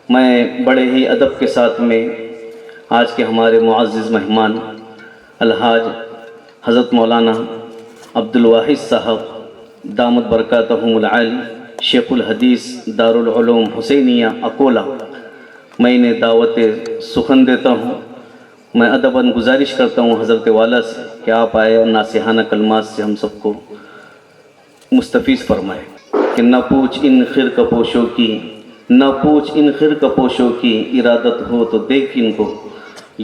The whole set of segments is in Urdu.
میں بڑے ہی ادب کے ساتھ میں آج کے ہمارے معزز مہمان الحاج حضرت مولانا عبدالواحد صاحب دامت برکاتہم العالی شیخ الحدیث دارالعلوم حسینیہ اکولہ میں انہیں دعوت سخن دیتا ہوں۔ میں ادباً گزارش کرتا ہوں حضرت والا سے کہ آپ آئے اور ناصحانہ کلمات سے ہم سب کو مستفیض فرمائے کہ نہ پوچھ ان خرقہ پوشوں کی، نہ پوچھ ان خرقہ پوشوں کی، ارادت ہو تو دیکھ ان کو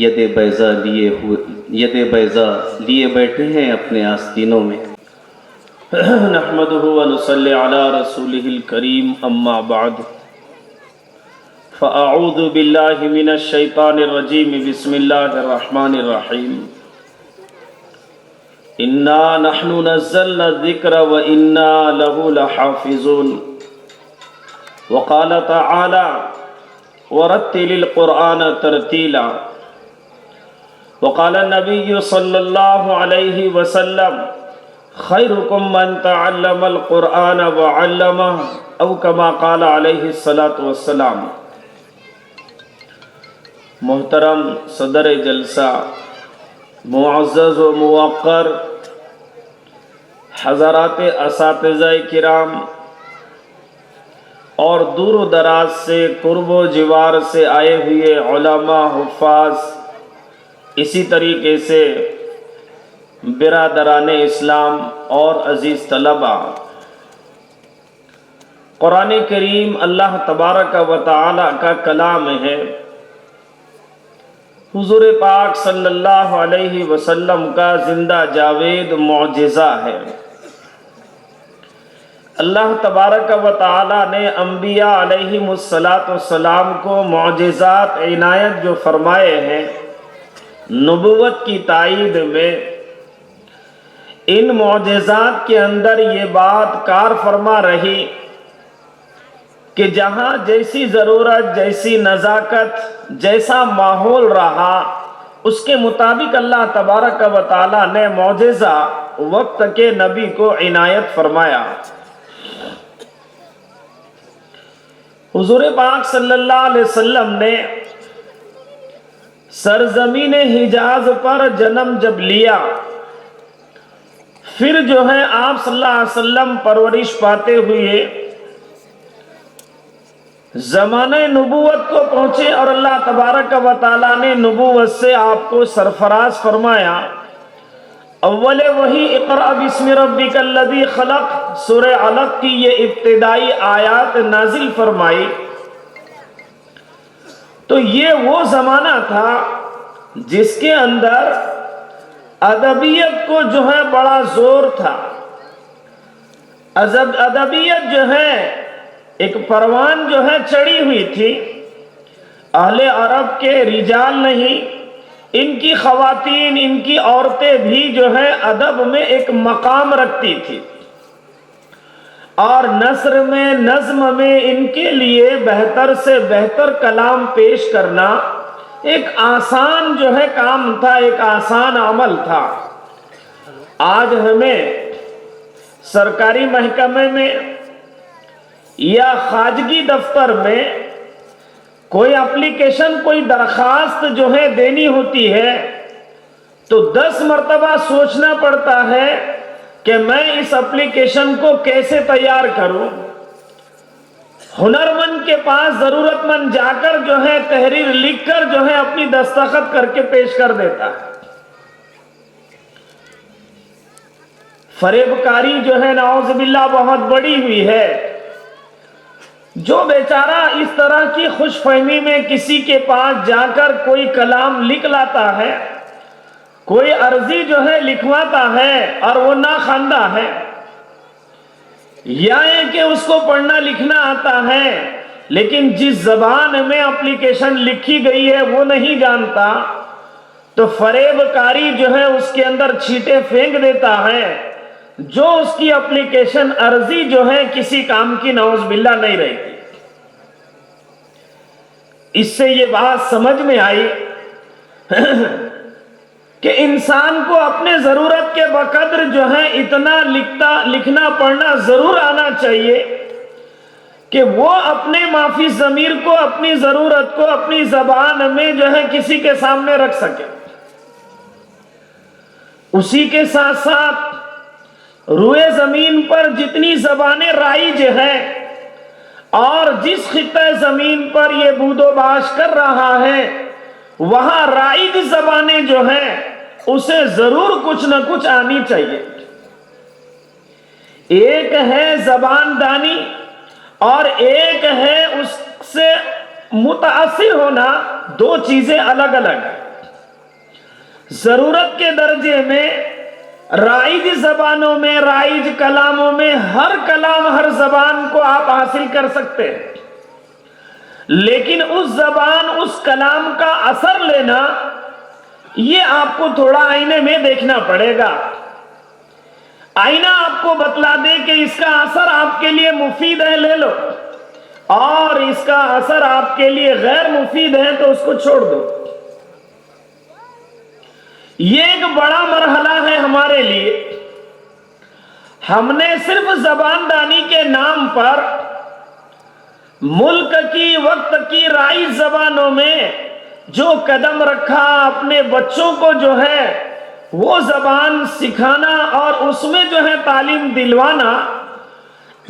ید بیضا لیے بیٹھے ہیں اپنے آستینوں میں۔ نحمده ونصلي على رسوله الكريم اما بعد فاعوذ بالله من الشيطان الرجيم بسم الله الرحمن الرحيم انا نحن نزلنا الذكر وانا له لحافظون وقال تعالى ورتل القرآن ترتيلا وقال النبي صلى الله عليه وسلم خیرکم من تعلم القرآن وعلمہ او کما قال علیہ الصلاة والسلام۔ محترم صدر جلسہ، معزز و موقر حضرات اساتذہ کرام اور دور و دراز سے قرب و جوار سے آئے ہوئے علماء، حفاظ، اسی طریقے سے برادران اسلام اور عزیز طلباء، قرآن کریم اللہ تبارک و تعالی کا کلام ہے، حضور پاک صلی اللہ علیہ وسلم کا زندہ جاوید معجزہ ہے۔ اللہ تبارک و تعالی نے انبیاء علیہم السلام کو معجزات عنایت جو فرمائے ہیں نبوت کی تائید میں، ان معجزات کے اندر یہ بات کار فرما رہی کہ جہاں جیسی ضرورت، جیسی نزاکت، جیسا ماحول رہا، اس کے مطابق اللہ تبارک و تعالی نے معجزہ وقت کے نبی کو عنایت فرمایا۔ حضور پاک صلی اللہ علیہ وسلم نے سرزمین حجاز پر جنم جب لیا، پھر جو ہے آپ صلی اللہ علیہ وسلم پرورش پاتے ہوئے زمانہ نبوت کو پہنچے اور اللہ تبارک و تعالیٰ نے نبوت سے آپ کو سرفراز فرمایا۔ اول وحی اقرأ بسم ربک الذی خلق، سورہ علق کی یہ ابتدائی آیات نازل فرمائی۔ تو یہ وہ زمانہ تھا جس کے اندر ادبیت کو جو ہے بڑا زور تھا۔ ادبیت جو ہے ایک پروان جو ہے چڑھی ہوئی تھی، اہل عرب کے رجال نہیں، ان کی خواتین، ان کی عورتیں بھی جو ہے ادب میں ایک مقام رکھتی تھی، اور نثر میں، نظم میں ان کے لیے بہتر سے بہتر کلام پیش کرنا ایک آسان جو ہے کام تھا، ایک آسان عمل تھا۔ آج ہمیں سرکاری محکمے میں یا خواجگی دفتر میں کوئی اپلیکیشن، کوئی درخواست جو ہے دینی ہوتی ہے تو 10 مرتبہ سوچنا پڑتا ہے کہ میں اس اپلیکیشن کو کیسے تیار کروں۔ ہنرمند کے پاس ضرورت مند جا کر جو ہے تحریر لکھ کر جو ہے اپنی دستخط کر کے پیش کر دیتا ہے۔ فریب کاری جو ہے نعوذ باللہ بہت بڑی ہوئی ہے۔ جو بیچارہ اس طرح کی خوش فہمی میں کسی کے پاس جا کر کوئی کلام لکھ لاتا ہے، کوئی عرضی جو ہے لکھواتا ہے اور وہ ناخواندہ ہے، یا کہ اس کو پڑھنا لکھنا آتا ہے لیکن جس زبان میں اپلیکیشن لکھی گئی ہے وہ نہیں جانتا، تو فریب کاری جو ہے اس کے اندر چھینٹے پھینک دیتا ہے، جو اس کی اپلیکیشن عرضی جو ہے کسی کام کی نعوذ باللہ نہیں رہتی۔ اس سے یہ بات سمجھ میں آئی کہ انسان کو اپنے ضرورت کے بقدر جو ہے اتنا لکھنا پڑھنا ضرور آنا چاہیے کہ وہ اپنے معافی ضمیر کو، اپنی ضرورت کو اپنی زبان میں جو ہے کسی کے سامنے رکھ سکے۔ اسی کے ساتھ ساتھ روئے زمین پر جتنی زبانیں رائج ہیں اور جس خطہ زمین پر یہ بود و باش کر رہا ہے، وہاں رائج زبانیں جو ہیں اسے ضرور کچھ نہ کچھ آنی چاہیے۔ ایک ہے زبان دانی اور ایک ہے اس سے متاثر ہونا، دو چیزیں الگ الگ ہیں۔ ضرورت کے درجے میں رائج زبانوں میں، رائج کلاموں میں ہر کلام، ہر زبان کو آپ حاصل کر سکتے ہیں، لیکن اس زبان، اس کلام کا اثر لینا، یہ آپ کو تھوڑا آئینے میں دیکھنا پڑے گا۔ آئینہ آپ کو بتلا دے کہ اس کا اثر آپ کے لیے مفید ہے، لے لو، اور اس کا اثر آپ کے لیے غیر مفید ہے تو اس کو چھوڑ دو۔ یہ ایک بڑا مرحلہ ہے ہمارے لیے۔ ہم نے صرف زبان دانی کے نام پر ملک کی، وقت کی رائج زبانوں میں جو قدم رکھا، اپنے بچوں کو جو ہے وہ زبان سکھانا اور اس میں جو ہے تعلیم دلوانا،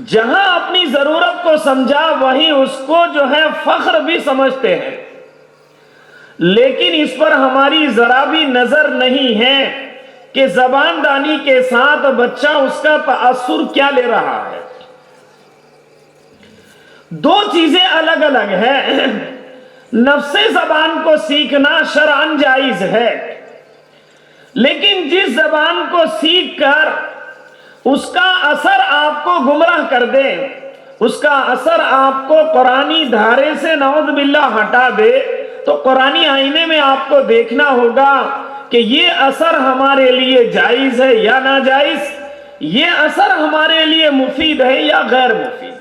جہاں اپنی ضرورت کو سمجھا وہیں اس کو جو ہے فخر بھی سمجھتے ہیں، لیکن اس پر ہماری ذرا بھی نظر نہیں ہے کہ زبان دانی کے ساتھ بچہ اس کا تاثر کیا لے رہا ہے۔ دو چیزیں الگ الگ ہیں۔ نفس زبان کو سیکھنا شرعاً جائز ہے، لیکن جس زبان کو سیکھ کر اس کا اثر آپ کو گمراہ کر دے، اس کا اثر آپ کو قرآنی دھارے سے نعوذ باللہ ہٹا دے، تو قرآنی آئینے میں آپ کو دیکھنا ہوگا کہ یہ اثر ہمارے لیے جائز ہے یا ناجائز، یہ اثر ہمارے لیے مفید ہے یا غیر مفید۔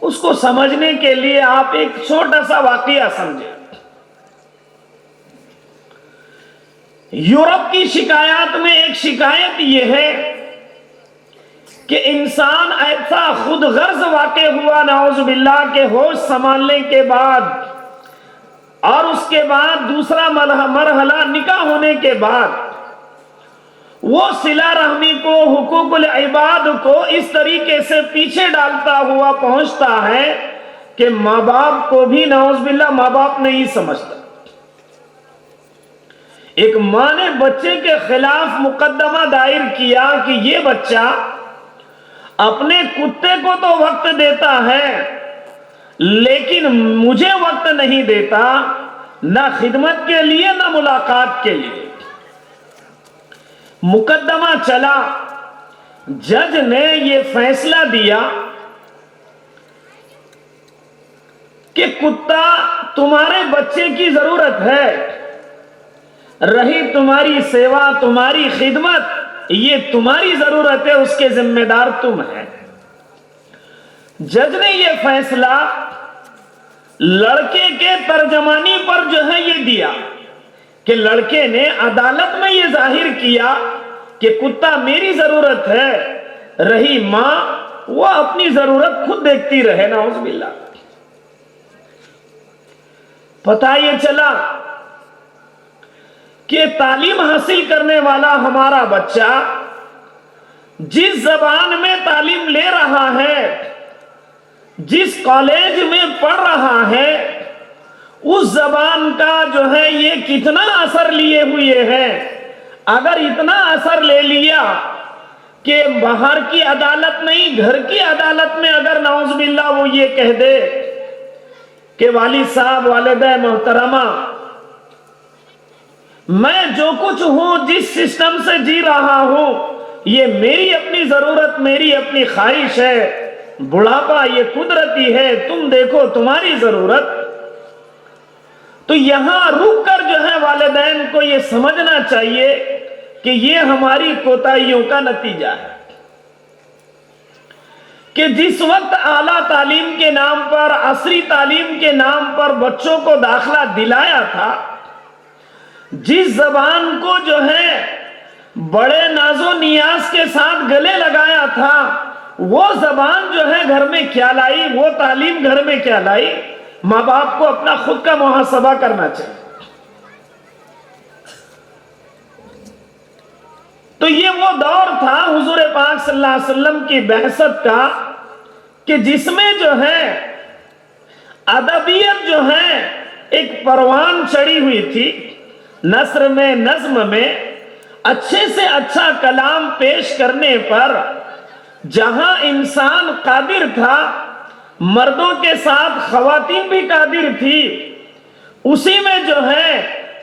اس کو سمجھنے کے لیے آپ ایک چھوٹا سا واقعہ سمجھیں۔ یورپ کی شکایات میں ایک شکایت یہ ہے کہ انسان ایسا خود غرض واقع ہوا نعوذ باللہ کہ ہوش سنبھالنے کے بعد، اور اس کے بعد دوسرا مرحلہ نکاح ہونے کے بعد، وہ صلہ رحمی کو، حقوق العباد کو اس طریقے سے پیچھے ڈالتا ہوا پہنچتا ہے کہ ماں باپ کو بھی نعوذ باللہ ماں باپ نہیں سمجھتا۔ ایک ماں نے بچے کے خلاف مقدمہ دائر کیا کہ یہ بچہ اپنے کتے کو تو وقت دیتا ہے لیکن مجھے وقت نہیں دیتا، نہ خدمت کے لیے نہ ملاقات کے لیے۔ مقدمہ چلا، جج نے یہ فیصلہ دیا کہ کتا تمہارے بچے کی ضرورت ہے، رہی تمہاری سیوا، تمہاری خدمت، یہ تمہاری ضرورت ہے، اس کے ذمہ دار تم ہیں۔ جج نے یہ فیصلہ لڑکے کے ترجمانی پر جو ہے یہ دیا کہ لڑکے نے عدالت میں یہ ظاہر کیا کہ کتا میری ضرورت ہے، رہی ماں وہ اپنی ضرورت خود دیکھتی رہے نعوذ باللہ۔ پتہ یہ چلا کہ تعلیم حاصل کرنے والا ہمارا بچہ جس زبان میں تعلیم لے رہا ہے، جس کالج میں پڑھ رہا ہے، اس زبان کا جو ہے یہ کتنا اثر لیے ہوئے ہیں۔ اگر اتنا اثر لے لیا کہ باہر کی عدالت نہیں، گھر کی عدالت میں اگر نعوذ باللہ وہ یہ کہہ دے کہ والد صاحب، والدہ محترمہ، میں جو کچھ ہوں، جس سسٹم سے جی رہا ہوں، یہ میری اپنی ضرورت، میری اپنی خواہش ہے، بڑھاپا یہ قدرتی ہے، تم دیکھو تمہاری ضرورت، تو یہاں رک کر جو ہے والدین کو یہ سمجھنا چاہیے کہ یہ ہماری کوتاہیوں کا نتیجہ ہے کہ جس وقت اعلیٰ تعلیم کے نام پر، عصری تعلیم کے نام پر بچوں کو داخلہ دلایا تھا، جس زبان کو جو ہے بڑے ناز و نیاز کے ساتھ گلے لگایا تھا، وہ زبان جو ہے گھر میں کیا لائی، وہ تعلیم گھر میں کیا لائی؟ ماں باپ کو اپنا خود کا محاسبہ کرنا چاہیے۔ تو یہ وہ دور تھا حضور پاک صلی اللہ علیہ وسلم کی بعثت کا کہ جس میں جو ہے ادبیت جو ہے ایک پروان چڑھی ہوئی تھی، نثر میں، نظم میں اچھے سے اچھا کلام پیش کرنے پر جہاں انسان قادر تھا، مردوں کے ساتھ خواتین بھی قادر تھی، اسی میں جو ہے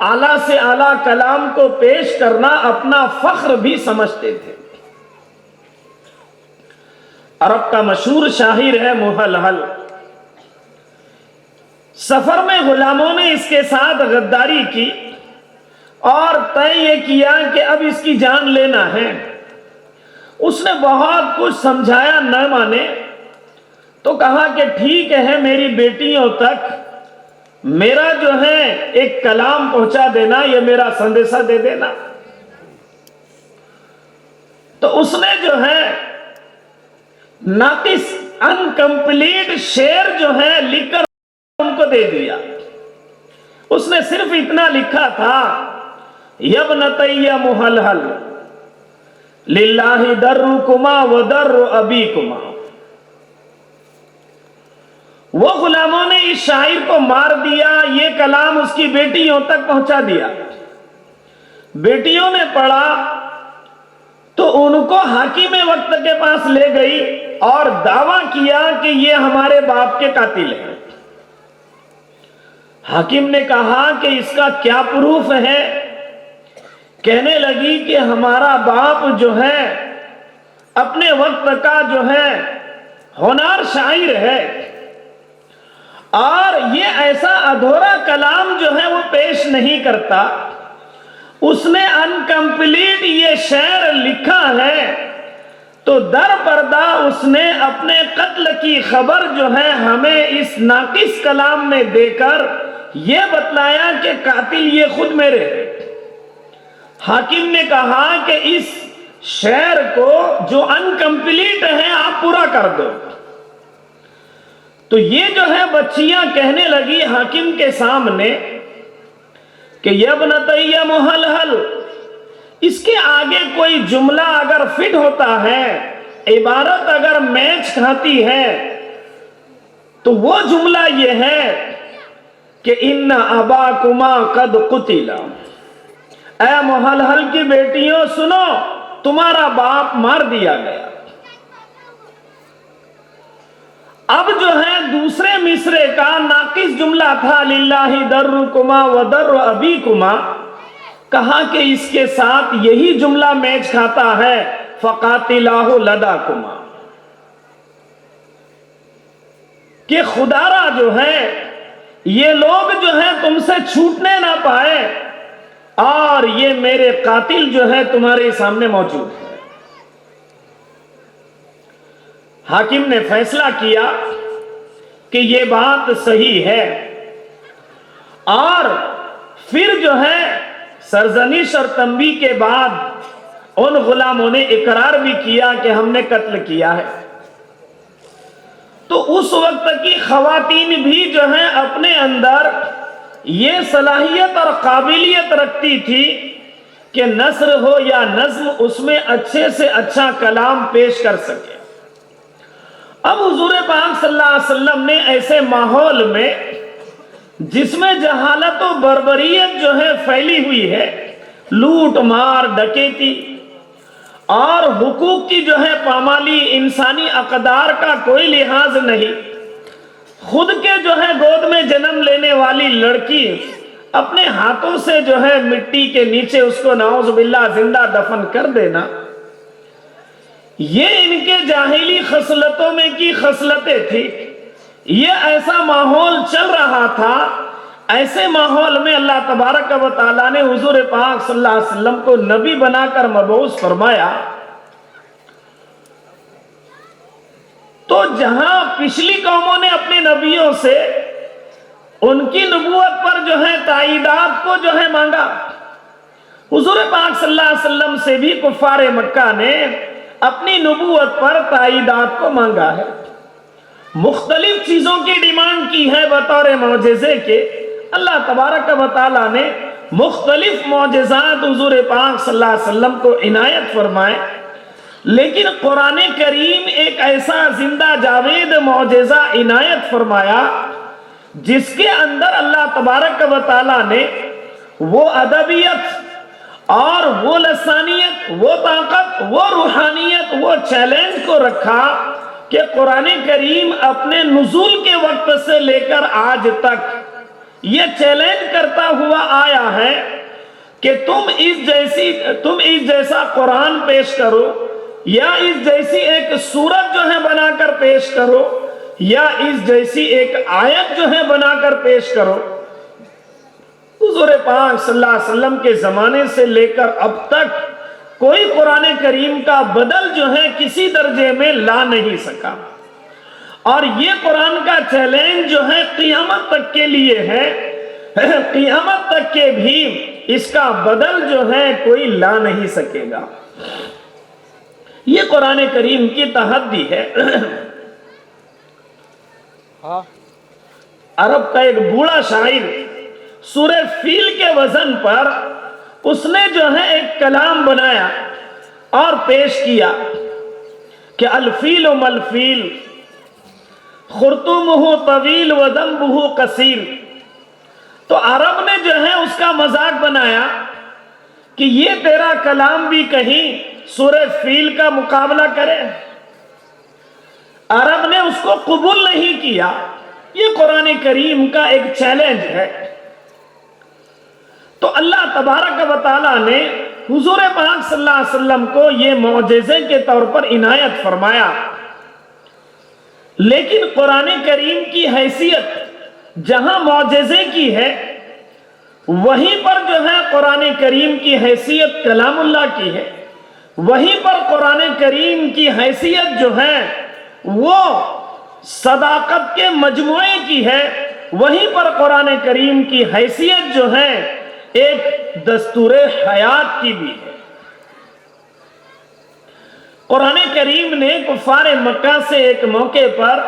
اعلیٰ سے اعلیٰ کلام کو پیش کرنا اپنا فخر بھی سمجھتے تھے۔ عرب کا مشہور شاعر ہے محلحل، سفر میں غلاموں نے اس کے ساتھ غداری کی اور طے یہ کیا کہ اب اس کی جان لینا ہے۔ اس نے بہت کچھ سمجھایا، نہ مانے تو کہا کہ ٹھیک ہے، میری بیٹیوں تک میرا جو ہے ایک کلام پہنچا دینا، یہ میرا سندیشہ دے دینا۔ تو اس نے جو ہے ناقص انکمپلیٹ شعر جو ہے لکھ کر ان کو دے دیا۔ اس نے صرف اتنا لکھا تھا، یبنتی محلحل للہ درکما و در ابیکما۔ وہ غلاموں نے اس شاعر کو مار دیا، یہ کلام اس کی بیٹیوں تک پہنچا دیا۔ بیٹیوں نے پڑھا تو ان کو حاکم وقت کے پاس لے گئی اور دعویٰ کیا کہ یہ ہمارے باپ کے قاتل ہیں۔ حاکم نے کہا کہ اس کا کیا پروف ہے؟ کہنے لگی کہ ہمارا باپ جو ہے اپنے وقت کا جو ہے ہونہار شاعر ہے، اور یہ ایسا ادھورا کلام جو ہے وہ پیش نہیں کرتا۔ اس نے انکمپلیٹ یہ شعر لکھا ہے، تو در پردہ اس نے اپنے قتل کی خبر جو ہے ہمیں اس ناقص کلام میں دے کر یہ بتلایا کہ قاتل یہ خود میرے ہیں۔ حاکم نے کہا کہ اس شعر کو جو انکمپلیٹ ہے آپ پورا کر دو۔ تو یہ جو ہے بچیاں کہنے لگی حاکم کے سامنے کہ یبنتی محلحل، اس کے آگے کوئی جملہ اگر فٹ ہوتا ہے، عبارت اگر میچ کھاتی ہے، تو وہ جملہ یہ ہے کہ ان اباکما قد قتل۔ اے محلحل کی بیٹیوں سنو، تمہارا باپ مار دیا گیا۔ اب جو ہے دوسرے مصرے کا ناقص جملہ تھا، للہ درکما و در ابیکما، کہا کہ اس کے ساتھ یہی جملہ میچ کھاتا ہے، فقاتلاہ لداکما، کہ خدارا جو ہے یہ لوگ جو ہے تم سے چھوٹنے نہ پائے، اور یہ میرے قاتل جو ہے تمہارے سامنے موجود ہے۔ حاکم نے فیصلہ کیا کہ یہ بات صحیح ہے، اور پھر جو ہے سرزنش اور تنبیہ کے بعد ان غلاموں نے اقرار بھی کیا کہ ہم نے قتل کیا ہے۔ تو اس وقت کی خواتین بھی جو ہیں اپنے اندر یہ صلاحیت اور قابلیت رکھتی تھی کہ نثر ہو یا نظم، اس میں اچھے سے اچھا کلام پیش کر سکے۔ اب حضور پاک صلی اللہ علیہ وسلم نے ایسے ماحول میں جس میں جہالت و بربریت جو ہے پھیلی ہوئی ہے، لوٹ مار ڈکیتی اور حقوق کی جو ہے پامالی، انسانی اقدار کا کوئی لحاظ نہیں، خود کے جو ہے گود میں جنم لینے والی لڑکی اپنے ہاتھوں سے جو ہے مٹی کے نیچے اس کو نعوذ باللہ زندہ دفن کر دینا، یہ ان کے جاہلی خصلتوں میں کی خصلتیں تھی۔ یہ ایسا ماحول چل رہا تھا، ایسے ماحول میں اللہ تبارک و تعالیٰ نے حضور پاک صلی اللہ علیہ وسلم کو نبی بنا کر مبعوث فرمایا۔ تو جہاں پچھلی قوموں نے اپنے نبیوں سے ان کی نبوت پر جو ہے تائیدات کو جو ہے مانگا، حضور پاک صلی اللہ علیہ وسلم سے بھی کفار مکہ نے اپنی نبوت پر تائیدات کو مانگا ہے، مختلف چیزوں کی ڈیمانڈ کی ہے بطور معجزے کے۔ اللہ تبارک و تعالیٰ نے مختلف معجزات حضور پاک صلی اللہ علیہ وسلم کو عنایت فرمائے، لیکن قرآن کریم ایک ایسا زندہ جاوید معجزہ عنایت فرمایا جس کے اندر اللہ تبارک و تعالیٰ نے وہ ادبیت اور وہ لسانیت، وہ طاقت، وہ روحانیت، وہ چیلنج کو رکھا کہ قرآن کریم اپنے نزول کے وقت سے لے کر آج تک یہ چیلنج کرتا ہوا آیا ہے کہ تم اس جیسا قرآن پیش کرو، یا اس جیسی ایک سورت جو ہے بنا کر پیش کرو، یا اس جیسی ایک آیت جو ہے بنا کر پیش کرو۔ حضور پاک صلی اللہ علیہ وسلم کے زمانے سے لے کر اب تک کوئی قرآن کریم کا بدل جو ہے کسی درجے میں لا نہیں سکا، اور یہ قرآن کا چیلنج جو ہے قیامت تک کے لیے ہے، قیامت تک کے بھی اس کا بدل جو ہے کوئی لا نہیں سکے گا۔ یہ قرآن کریم کی تحدی ہے۔ عرب کا ایک بوڑھا شاعر سورہ فیل کے وزن پر اس نے جو ہے ایک کلام بنایا اور پیش کیا کہ الفیل ملفیل خرطومہ طویل وذنبہ قصیر۔ تو عرب نے جو ہے اس کا مذاق بنایا کہ یہ تیرا کلام بھی کہیں سورہ فیل کا مقابلہ کرے۔ عرب نے اس کو قبول نہیں کیا۔ یہ قرآن کریم کا ایک چیلنج ہے۔ تو اللہ تبارک و تعالیٰ نے حضور پاک صلی اللہ علیہ وسلم کو یہ معجزے کے طور پر عنایت فرمایا، لیکن قرآن کریم کی حیثیت جہاں معجزے کی ہے وہیں پر جو ہے قرآن کریم کی حیثیت کلام اللہ کی ہے، وہیں پر قرآن کریم کی حیثیت جو ہے وہ صداقت کے مجموعے کی ہے، وہیں پر قرآن کریم کی حیثیت جو ہے ایک دستور حیات کی بھی ہے۔ قرآن کریم نے کفار مکہ سے ایک موقع پر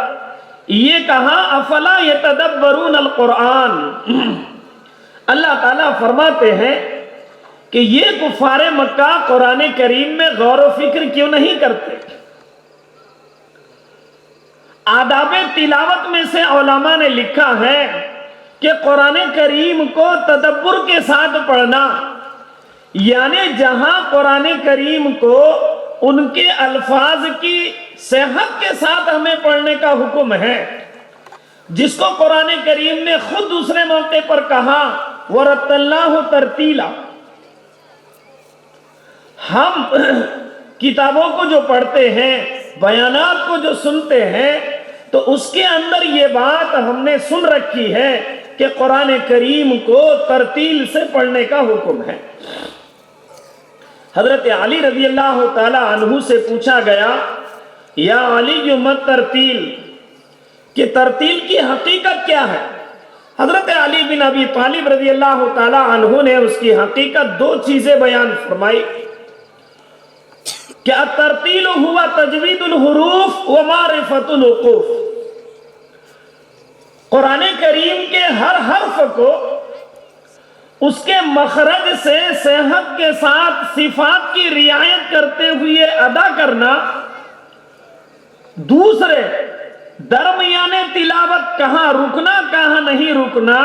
یہ کہا افلا یتدبرون القرآن۔ اللہ تعالیٰ فرماتے ہیں کہ یہ کفار مکہ قرآن کریم میں غور و فکر کیوں نہیں کرتے؟ آداب تلاوت میں سے علماء نے لکھا ہے کہ قرآن کریم کو تدبر کے ساتھ پڑھنا، یعنی جہاں قرآن کریم کو ان کے الفاظ کی صحت کے ساتھ ہمیں پڑھنے کا حکم ہے، جس کو قرآن کریم نے خود دوسرے موقع پر کہا وَرَتَّلْنَاهُ تَرْتِيلًا۔ ہم کتابوں کو جو پڑھتے ہیں، بیانات کو جو سنتے ہیں، تو اس کے اندر یہ بات ہم نے سن رکھی ہے کہ قرآن کریم کو ترتیل سے پڑھنے کا حکم ہے۔ حضرت علی رضی اللہ تعالی عنہ سے پوچھا گیا یا علی مت ترتیل، کہ ترتیل کی حقیقت کیا ہے؟ حضرت علی بن ابی طالب رضی اللہ تعالی عنہ نے اس کی حقیقت دو چیزیں بیان فرمائی کہ الترتیل ہوا تجوید الحروف و معرفت الوقوف۔ قرآن کریم کے ہر حرف کو اس کے مخرج سے صحت کے ساتھ صفات کی رعایت کرتے ہوئے ادا کرنا، دوسرے درمیان تلاوت کہاں رکنا کہاں نہیں رکنا،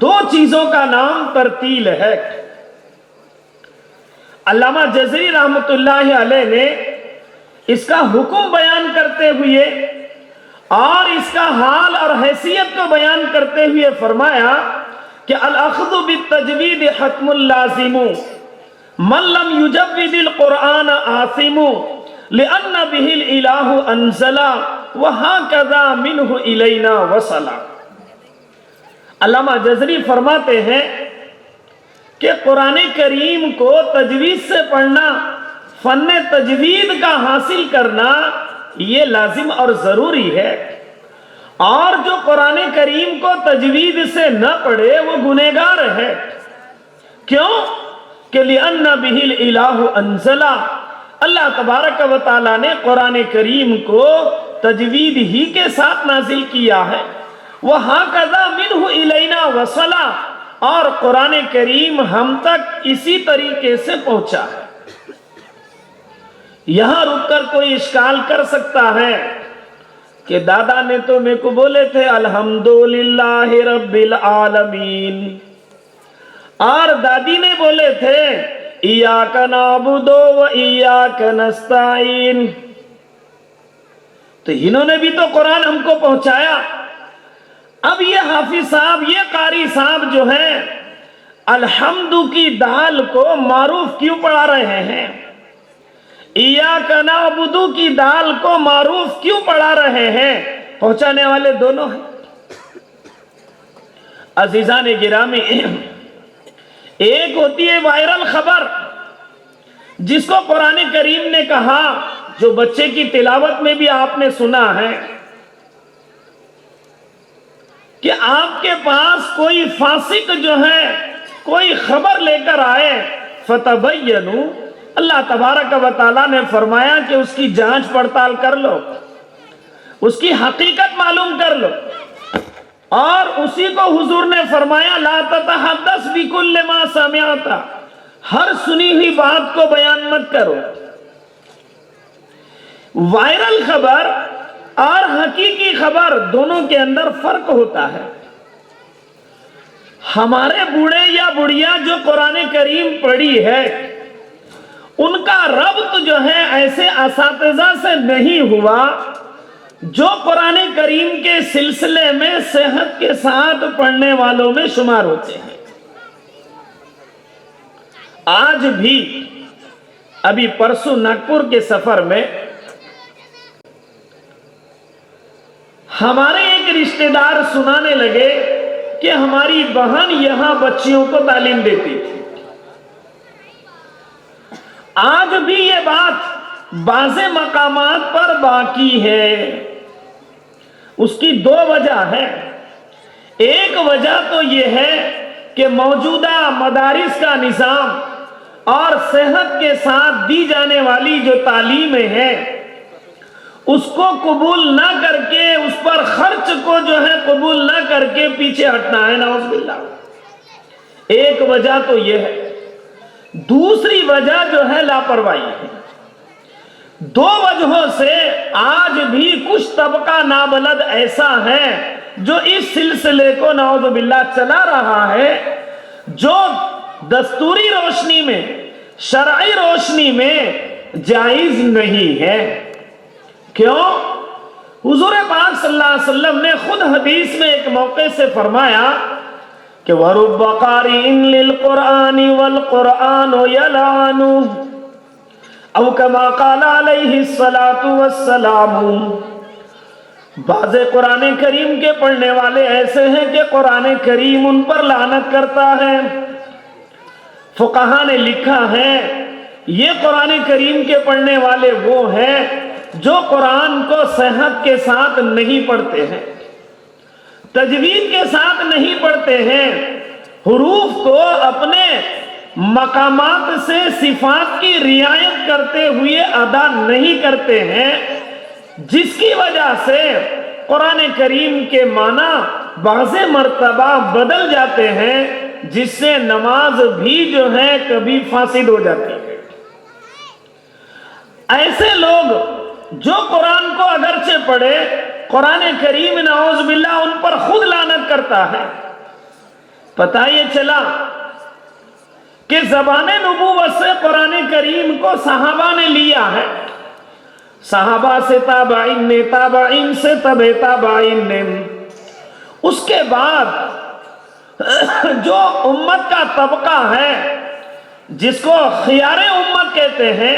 دو چیزوں کا نام ترتیل ہے۔ علامہ جزری رحمت اللہ علیہ نے اس کا حکم بیان کرتے ہوئے اور اس کا حال اور حیثیت کو بیان کرتے ہوئے فرمایا کہ الاخذ بالتجوید حتم اللازم من لم یجود القرآن آثم لأن به الالہ انزلا وہکذا منہ الینا وصلا۔ علامہ جزری فرماتے ہیں کہ قرآن کریم کو تجوید سے پڑھنا، فن تجوید کا حاصل کرنا یہ لازم اور ضروری ہے، اور جو قرآن کریم کو تجوید سے نہ پڑھے وہ گنہگار ہے۔ کیوں؟ کہ لِأَنَّ بِهِ الْإِلَٰهُ أَنزَلَ، اللہ تبارک و تعالیٰ نے قرآن کریم کو تجوید ہی کے ساتھ نازل کیا ہے۔ وَهَكَذَا مِنْهُ إِلَيْنَا وَصَلَ، اور قرآن کریم ہم تک اسی طریقے سے پہنچا ہے۔ یہاں رک کر کوئی اشکال کر سکتا ہے کہ دادا نے تو میرے کو بولے تھے الحمدللہ رب العالمین، اور دادی نے بولے تھے ایاک نعبد و ایاک نستعین، تو انہوں نے بھی تو قرآن ہم کو پہنچایا۔ اب یہ حافظ صاحب، یہ قاری صاحب جو ہیں الحمد کی دال کو معروف کیوں پڑھا رہے ہیں؟ ایاک نعبد کی دال کو معروف کیوں پڑھا رہے ہیں؟ پہنچانے والے دونوں ہیں۔ عزیزان گرامی، ایک ہوتی ہے وائرل خبر جس کو قرآن کریم نے کہا، جو بچے کی تلاوت میں بھی آپ نے سنا ہے کہ آپ کے پاس کوئی فاسق جو ہے کوئی خبر لے کر آئے، فتبینوا، اللہ تبارک و تعالیٰ نے فرمایا کہ اس کی جانچ پڑتال کر لو، اس کی حقیقت معلوم کر لو، اور اسی کو حضور نے فرمایا لا تتحدث بکل ما سمعت، ہر سنی ہوئی بات کو بیان مت کرو۔ وائرل خبر اور حقیقی خبر دونوں کے اندر فرق ہوتا ہے۔ ہمارے بوڑھے یا بڑھیا جو قرآن کریم پڑھی ہے، ان کا ربط جو ہے ایسے اساتذہ سے نہیں ہوا جو قرآن کریم کے سلسلے میں صحت کے ساتھ پڑھنے والوں میں شمار ہوتے ہیں۔ آج بھی ابھی پرسوں ناگپور کے سفر میں ہمارے ایک رشتہ دار سنانے لگے کہ ہماری بہن یہاں بچیوں کو تعلیم دیتی تھی۔ آج بھی یہ بات بعض مقامات پر باقی ہے۔ اس کی دو وجہ ہے۔ ایک وجہ تو یہ ہے کہ موجودہ مدارس کا نظام اور صحت کے ساتھ دی جانے والی جو تعلیمیں ہیں اس کو قبول نہ کر کے، اس پر خرچ کو جو ہے قبول نہ کر کے پیچھے ہٹنا ہے، نعوذ باللہ۔ ایک وجہ تو یہ ہے۔ دوسری وجہ جو ہے لاپرواہی ہے۔ دو وجہوں سے آج بھی کچھ طبقہ نابلد ایسا ہے جو اس سلسلے کو نعوذ باللہ چلا رہا ہے، جو دستوری روشنی میں، شرعی روشنی میں جائز نہیں ہے۔ کیوں؟ حضور پاک صلی اللہ علیہ وسلم نے خود حدیث میں ایک موقع سے فرمایا کہ وَرُبَّ قَارِئٍ لِلْقُرْآنِ وَالْقُرْآنُ يَلْعَنُ، او کما قال علیہ الصلاة والسلام، بعض قرآن کریم کے پڑھنے والے ایسے ہیں کہ قرآن کریم ان پر لعنت کرتا ہے۔ فقہاء نے لکھا ہے یہ قرآن کریم کے پڑھنے والے وہ ہیں جو قرآن کو صحت کے ساتھ نہیں پڑھتے ہیں، تجوید کے ساتھ نہیں پڑھتے ہیں، حروف کو اپنے مقامات سے صفات کی رعایت کرتے ہوئے ادا نہیں کرتے ہیں، جس کی وجہ سے قرآن کریم کے معنی بعض مرتبہ بدل جاتے ہیں، جس سے نماز بھی جو ہے کبھی فاسد ہو جاتی ہے۔ ایسے لوگ جو قرآن کو اگرچہ پڑھے، قرآن کریم نعوذ باللہ ان پر خود لعنت کرتا ہے۔ پتہ یہ چلا کہ زبان نبوت سے قرآن کریم کو صحابہ نے لیا ہے، صحابہ سے تابعین نے، تابعین سے تبع تابعین نے، اس کے بعد جو امت کا طبقہ ہے جس کو خیار امت کہتے ہیں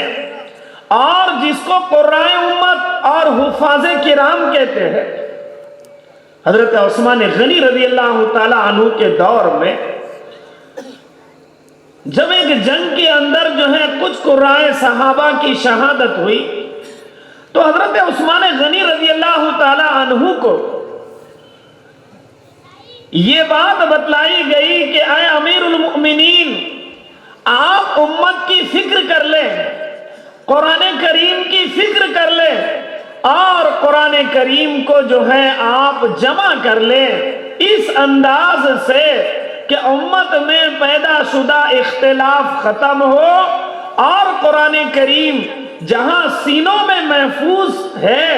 اور جس کو قرائے امت اور حفاظ کرام کہتے ہیں، حضرت عثمان غنی رضی اللہ تعالی عنہ کے دور میں جب ایک جنگ کے اندر جو ہے کچھ قرائے صحابہ کی شہادت ہوئی تو حضرت عثمان غنی رضی اللہ تعالی عنہ کو یہ بات بتلائی گئی کہ اے امیر المؤمنین، آپ امت کی فکر کر لیں، قرآن کریم کی فکر کر لیں اور قرآن کریم کو جو ہے آپ جمع کر لیں اس انداز سے کہ امت میں پیدا شدہ اختلاف ختم ہو اور قرآن کریم جہاں سینوں میں محفوظ ہے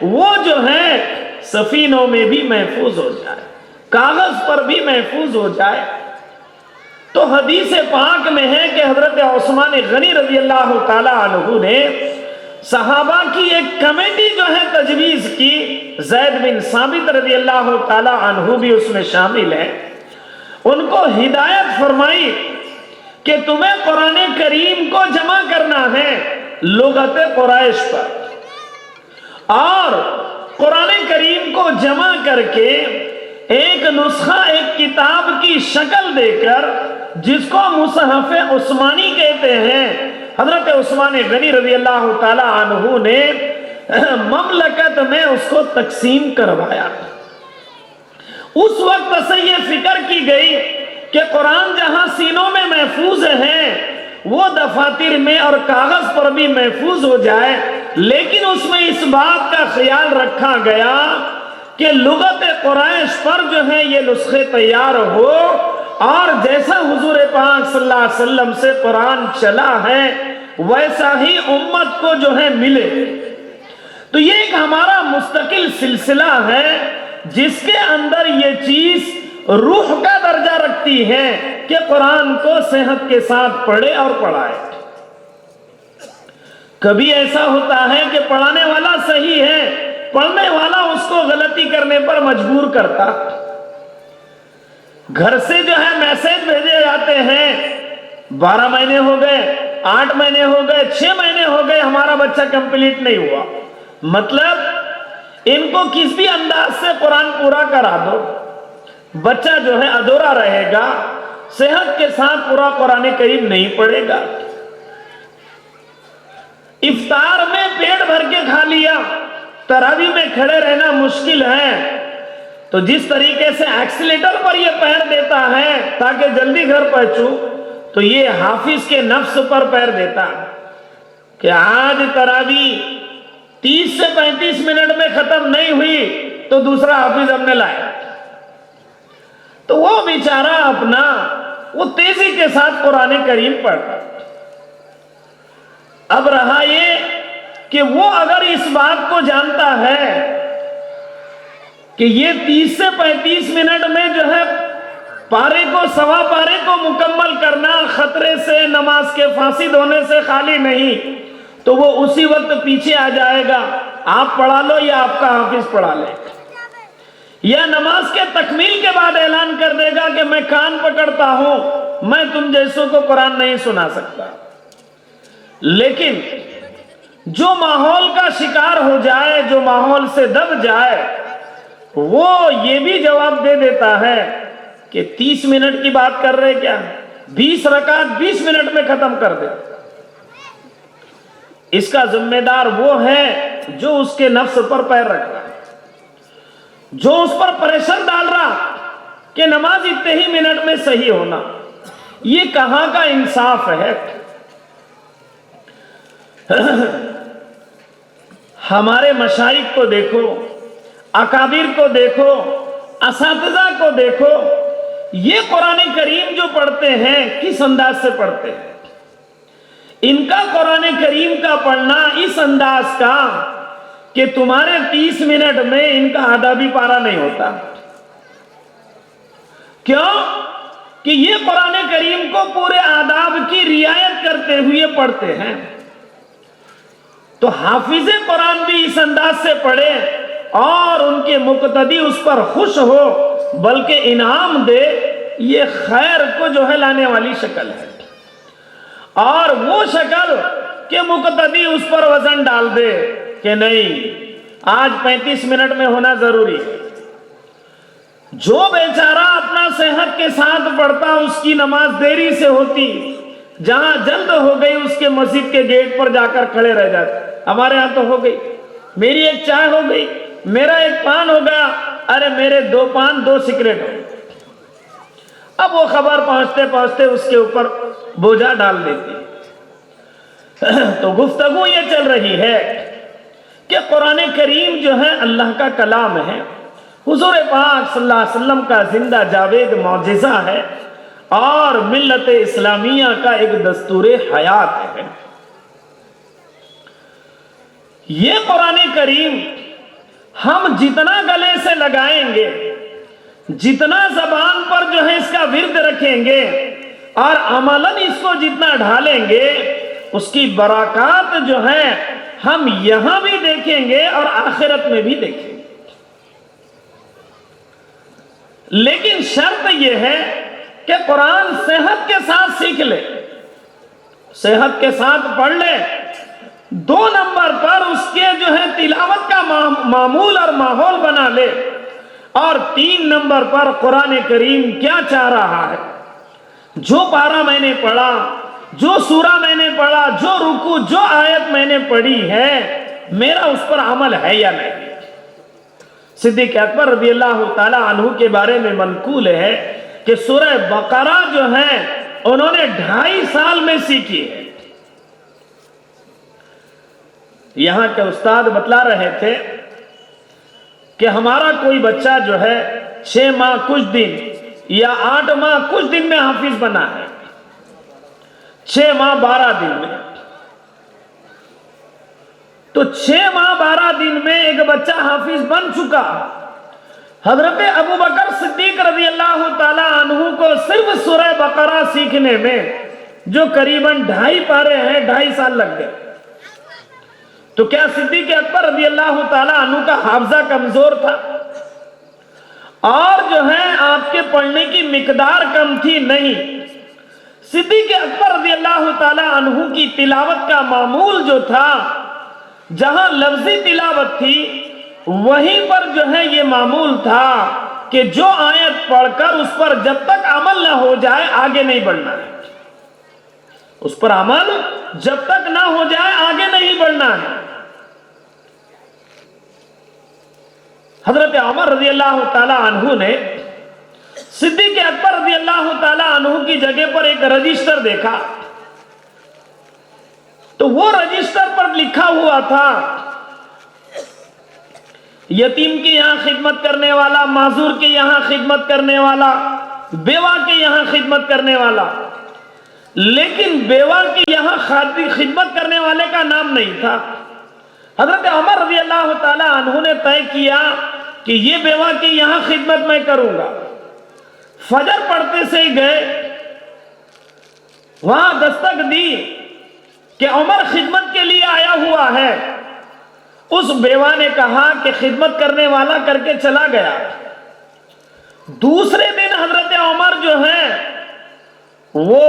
وہ جو ہے سفینوں میں بھی محفوظ ہو جائے، کاغذ پر بھی محفوظ ہو جائے۔ تو حدیث پاک میں ہے کہ حضرت عثمان غنی رضی اللہ تعالی عنہ نے صحابہ کی ایک کمیٹی جو ہے تجویز کی، زید بن ثابت رضی اللہ تعالی عنہ بھی اس میں شامل ہے، ان کو ہدایت فرمائی کہ تمہیں قرآن کریم کو جمع کرنا ہے لغت قریش پر، اور قرآن کریم کو جمع کر کے ایک نسخہ، ایک کتاب کی شکل دے کر جس کو مصحف عثمانی کہتے ہیں، حضرت عثمان غنی رضی اللہ تعالی عنہ نے مملکت میں اس کو تقسیم کروایا۔ اس وقت سے یہ فکر کی گئی کہ قرآن جہاں سینوں میں محفوظ ہے وہ دفاتر میں اور کاغذ پر بھی محفوظ ہو جائے، لیکن اس میں اس بات کا خیال رکھا گیا کہ لغت قریش پر جو ہے یہ نسخے تیار ہو اور جیسا حضور پاک صلی اللہ علیہ وسلم سے قرآن چلا ہے ویسا ہی امت کو جو ہے ملے۔ تو یہ ایک ہمارا مستقل سلسلہ ہے جس کے اندر یہ چیز روح کا درجہ رکھتی ہے کہ قرآن کو صحت کے ساتھ پڑھے اور پڑھائے۔ کبھی ایسا ہوتا ہے کہ پڑھانے والا صحیح ہے، پڑھنے والا اس کو غلطی کرنے پر مجبور کرتا۔ گھر سے جو ہے میسج بھیجے جاتے ہیں 12 مہینے ہو گئے، 8 مہینے ہو گئے، 6 مہینے ہو گئے، ہمارا بچہ کمپلیٹ نہیں ہوا، مطلب ان کو کس بھی انداز سے قرآن پورا کرا دو، بچہ جو ہے ادھورا رہے گا، صحت کے ساتھ پورا قرآن کریم نہیں پڑھے گا۔ افطار میں پیٹ بھر کے کھا لیا، تراویح میں کھڑے رہنا مشکل ہے، تو جس طریقے سے ایکسیلیٹر پر یہ پیر دیتا ہے تاکہ جلدی گھر پہنچوں، تو یہ حافظ کے نفس پر پیر دیتا کہ آج تراویح 30 سے 35 منٹ میں ختم نہیں ہوئی تو دوسرا حافظ ہم نے لایا۔ تو وہ بیچارہ اپنا وہ تیزی کے ساتھ قرآن کریم پڑھتا۔ اب رہا یہ کہ وہ اگر اس بات کو جانتا ہے کہ یہ 30 سے 35 منٹ میں جو ہے پارے کو سوا پارے کو مکمل کرنا خطرے سے، نماز کے فاسد ہونے سے خالی نہیں، تو وہ اسی وقت پیچھے آ جائے گا، آپ پڑھا لو یا آپ کا حافظ پڑھا لے، یا نماز کے تکمیل کے بعد اعلان کر دے گا کہ میں کان پکڑتا ہوں، میں تم جیسوں کو قرآن نہیں سنا سکتا۔ لیکن جو ماحول کا شکار ہو جائے، جو ماحول سے دب جائے، وہ یہ بھی جواب دے دیتا ہے کہ 30 منٹ کی بات کر رہے کیا، 20 رکعت 20 منٹ میں ختم کر دے۔ اس کا ذمہ دار وہ ہے جو اس کے نفس پر پیر رکھ رہا، جو اس پر پریشر ڈال رہا کہ نماز اتنے ہی منٹ میں صحیح ہونا۔ یہ کہاں کا انصاف ہے؟ ہمارے مشائخ کو دیکھو، اکابر کو دیکھو، اساتذہ کو دیکھو، یہ قرآن کریم جو پڑھتے ہیں کس انداز سے پڑھتے ہیں؟ ان کا قرآن کریم کا پڑھنا اس انداز کا کہ تمہارے 30 منٹ میں ان کا آدھا بھی پارا نہیں ہوتا۔ کیوں؟ کہ یہ قرآن کریم کو پورے آداب کی رعایت کرتے ہوئے پڑھتے ہیں۔ تو حافظ قرآن بھی اس انداز سے پڑھے اور ان کے مقتدی اس پر خوش ہو بلکہ انعام دے، یہ خیر کو جو ہے لانے والی شکل ہے۔ اور وہ شکل کہ مقتدی اس پر وزن ڈال دے کہ نہیں آج 35 منٹ میں ہونا ضروری ہے۔ جو بیچارہ اپنا صحت کے ساتھ پڑھتا اس کی نماز دیری سے ہوتی، جہاں جلد ہو گئی اس کے مسجد کے گیٹ پر جا کر کھڑے رہ جاتے، ہمارے ہاں تو ہو گئی، میری ایک چائے ہو گئی، میرا ایک پان ہو گیا، ارے میرے 2 پان 2 سگریٹ ہو گئے۔ اب وہ خبر پہنچتے پہنچتے اس کے اوپر بوجھا ڈال دیتی. تو گفتگو یہ چل رہی ہے کہ قرآن کریم جو ہے اللہ کا کلام ہے، حضور پاک صلی اللہ علیہ وسلم کا زندہ جاوید معجزہ ہے اور ملت اسلامیہ کا ایک دستور حیات ہے. یہ قرآن کریم ہم جتنا گلے سے لگائیں گے، جتنا زبان پر جو ہے اس کا ورد رکھیں گے اور عملاً اس کو جتنا ڈھالیں گے، اس کی برکات جو ہے ہم یہاں بھی دیکھیں گے اور آخرت میں بھی دیکھیں گے. لیکن شرط یہ ہے کہ قرآن صحت کے ساتھ سیکھ لے، صحت کے ساتھ پڑھ لے. 2 نمبر پر اس کے جو ہے تلاوت کا معمول اور ماحول بنا لے. اور 3 نمبر پر قرآن کریم کیا چاہ رہا ہے، جو پارہ میں نے پڑھا، جو سورہ میں نے پڑھا، جو رکوع، جو آیت میں نے پڑھی ہے، میرا اس پر عمل ہے یا نہیں. صدیق اکبر رضی اللہ تعالی عنہ کے بارے میں منقول ہے کہ سورہ بقرہ جو ہے انہوں نے 2.5 سال میں سیکھی ہے. یہاں کے استاد بتلا رہے تھے کہ ہمارا کوئی بچہ جو ہے 6 ماہ کچھ دن یا 8 ماہ کچھ دن میں حافظ بنا ہے، 6 ماہ 12 دن میں. تو 6 ماہ 12 دن میں ایک بچہ حافظ بن چکا. حضرت ابو بکر صدیق رضی اللہ تعالی عنہ کو صرف سورہ بقرہ سیکھنے میں جو قریباً 2.5 پارے ہیں 2.5 سال لگ گئے. تو کیا صدیق اکبر رضی اللہ تعالی عنہ کا حافظہ کمزور تھا اور جو ہے آپ کے پڑھنے کی مقدار کم تھی؟ نہیں. صدیق اکبر رضی اللہ تعالی عنہ کی تلاوت کا معمول جو تھا، جہاں لفظی تلاوت تھی وہیں پر جو ہے یہ معمول تھا کہ جو آیت پڑھ کر اس پر جب تک عمل نہ ہو جائے آگے نہیں بڑھنا ہے. اس پر عمل جب تک نہ ہو جائے آگے نہیں بڑھنا ہے. حضرت عمر رضی اللہ تعالی عنہ نے صدیق اکبر رضی اللہ تعالی عنہ کی جگہ پر ایک رجسٹر دیکھا. تو وہ رجسٹر پر لکھا ہوا تھا یتیم کے یہاں خدمت کرنے والا، معذور کے یہاں خدمت کرنے والا، بیوہ کے یہاں خدمت کرنے والا. لیکن بیوہ کے یہاں خدمت کرنے والے کا نام نہیں تھا. حضرت عمر رضی اللہ تعالی عنہ نے طے کیا کہ یہ بیوہ کے یہاں خدمت میں کروں گا. فجر پڑھتے سے ہی گئے، وہاں دستک دی کہ عمر خدمت کے لیے آیا ہوا ہے. اس بیوہ نے کہا کہ خدمت کرنے والا کر کے چلا گیا. دوسرے دن حضرت عمر جو ہے وہ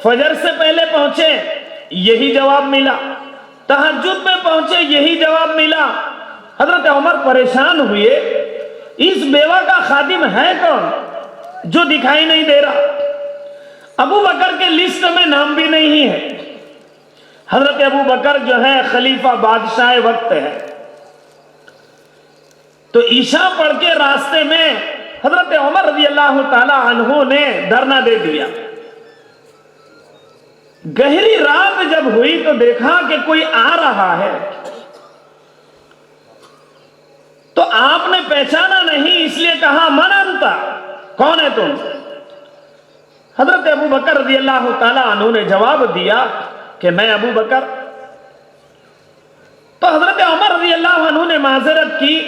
فجر سے پہلے پہنچے، یہی جواب ملا. تہجد میں پہنچے، یہی جواب ملا. حضرت عمر پریشان ہوئے، اس بیوہ کا خادم ہے کون جو دکھائی نہیں دے رہا؟ ابو بکر کے لسٹ میں نام بھی نہیں ہے. حضرت ابو بکر جو ہے خلیفہ بادشاہ وقت ہے. تو عشاء پڑھ کے راستے میں حضرت عمر رضی اللہ تعالی عنہ نے دھرنا دے دیا. گہری رات جب ہوئی تو دیکھا کہ کوئی آ رہا ہے. تو آپ نے پہچانا نہیں، اس لیے کہا من انتا، کون ہے تم؟ حضرت ابو بکر رضی اللہ تعالی عنہ نے جواب دیا کہ میں ابو بکر. تو حضرت عمر رضی اللہ عنہ نے معذرت کی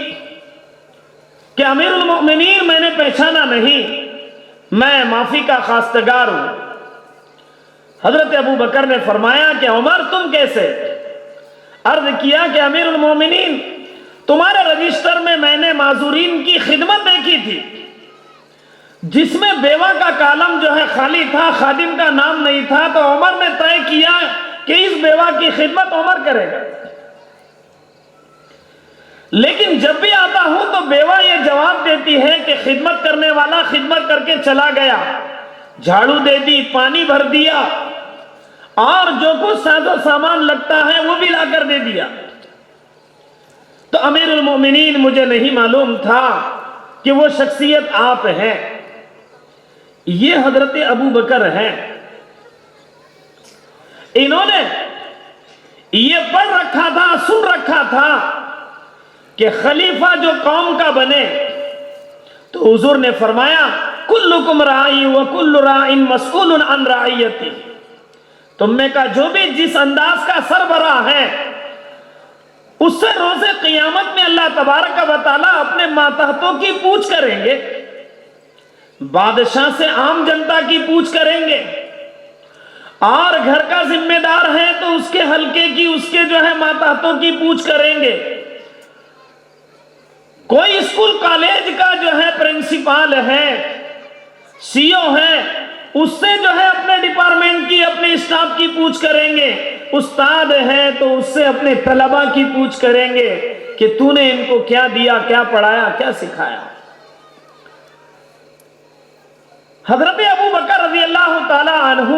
کہ امیر المؤمنین میں نے پہچانا نہیں، میں معافی کا خواستگار ہوں. حضرت ابو بکر نے فرمایا کہ عمر تم کیسے؟ عرض کیا کہ امیر المومنین تمہارے رجسٹر میں نے معذورین کی خدمت دیکھی تھی، جس میں بیوہ کا کالم جو ہے خالی تھا، خادم کا نام نہیں تھا. تو عمر نے طے کیا کہ اس بیوہ کی خدمت عمر کرے گا. لیکن جب بھی آتا ہوں تو بیوہ یہ جواب دیتی ہے کہ خدمت کرنے والا خدمت کر کے چلا گیا، جھاڑو دے دی، پانی بھر دیا، اور جو کچھ ساز و سامان لگتا ہے وہ بھی لا کر دے دیا. تو امیر المومنین مجھے نہیں معلوم تھا کہ وہ شخصیت آپ ہیں. یہ حضرت ابو بکر ہیں، انہوں نے یہ پڑھ رکھا تھا، سن رکھا تھا کہ خلیفہ جو قوم کا بنے، تو حضور نے فرمایا کلکم راعی وکل راع مسئول عن رعیتی، تم میں کا جو بھی جس انداز کا سربراہ ہے اس سے روز قیامت میں اللہ تبارک و تعالیٰ اپنے ماتحتوں کی پوچھ کریں گے، بادشاہ سے عام جنتا کی پوچھ کریں گے، اور گھر کا ذمہ دار ہے تو اس کے حلقے کی، اس کے جو ہے ماتحتوں کی پوچھ کریں گے، کوئی اسکول کالج کا جو ہے پرنسپال ہے، سی او ہے، اس سے جو ہے اپنے ڈپارٹمنٹ کی، اپنے اسٹاف کی پوچھ کریں گے، استاد ہے تو اس سے اپنے طلبہ کی پوچھ کریں گے کہ تو نے ان کو کیا دیا، کیا پڑھایا، کیا سکھایا۔ حضرت ابو بکر رضی اللہ تعالی عنہ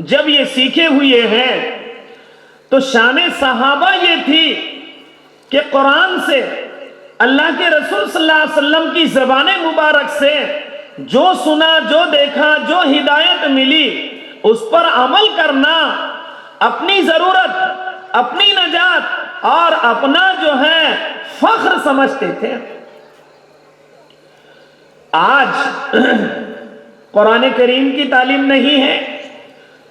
جب یہ سیکھے ہوئے ہیں تو شان صحابہ یہ تھی کہ قرآن سے، اللہ کے رسول صلی اللہ علیہ وسلم کی زبان مبارک سے جو سنا، جو دیکھا، جو ہدایت ملی اس پر عمل کرنا اپنی ضرورت، اپنی نجات اور اپنا جو ہے فخر سمجھتے تھے۔ آج قرآن کریم کی تعلیم نہیں ہے،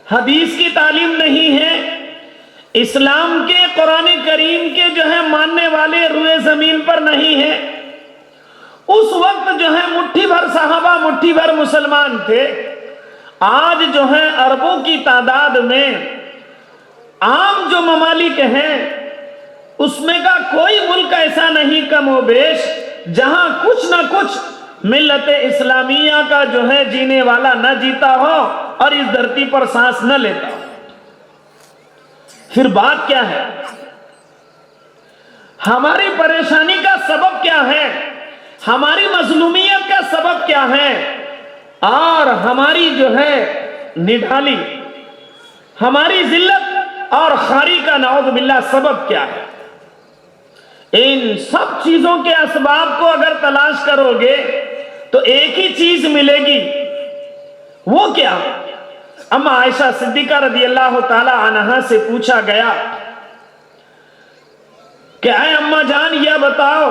حدیث کی تعلیم نہیں ہے، اسلام کے، قرآن کریم کے جو ہے ماننے والے روئے زمین پر نہیں ہے۔ اس وقت جو ہے مٹھی بھر صحابہ، مٹھی بھر مسلمان تھے، آج جو ہے اربوں کی تعداد میں عام جو ممالک ہیں اس میں کا کوئی ملک ایسا نہیں کم و بیش جہاں کچھ نہ کچھ ملت اسلامیہ کا جو ہے جینے والا نہ جیتا ہو اور اس دھرتی پر سانس نہ لیتا ہو۔ پھر بات کیا ہے؟ ہماری پریشانی کا سبب کیا ہے؟ ہماری مظلومیت کا سبب کیا ہے؟ اور ہماری جو ہے نڈھالی، ہماری ذلت اور خاری کا نعوذ باللہ سبب کیا ہے؟ ان سب چیزوں کے اسباب کو اگر تلاش کرو گے تو ایک ہی چیز ملے گی، وہ کیا؟ اما عائشہ صدیقہ رضی اللہ تعالی عنہا سے پوچھا گیا کہ اے اماں جان یہ بتاؤ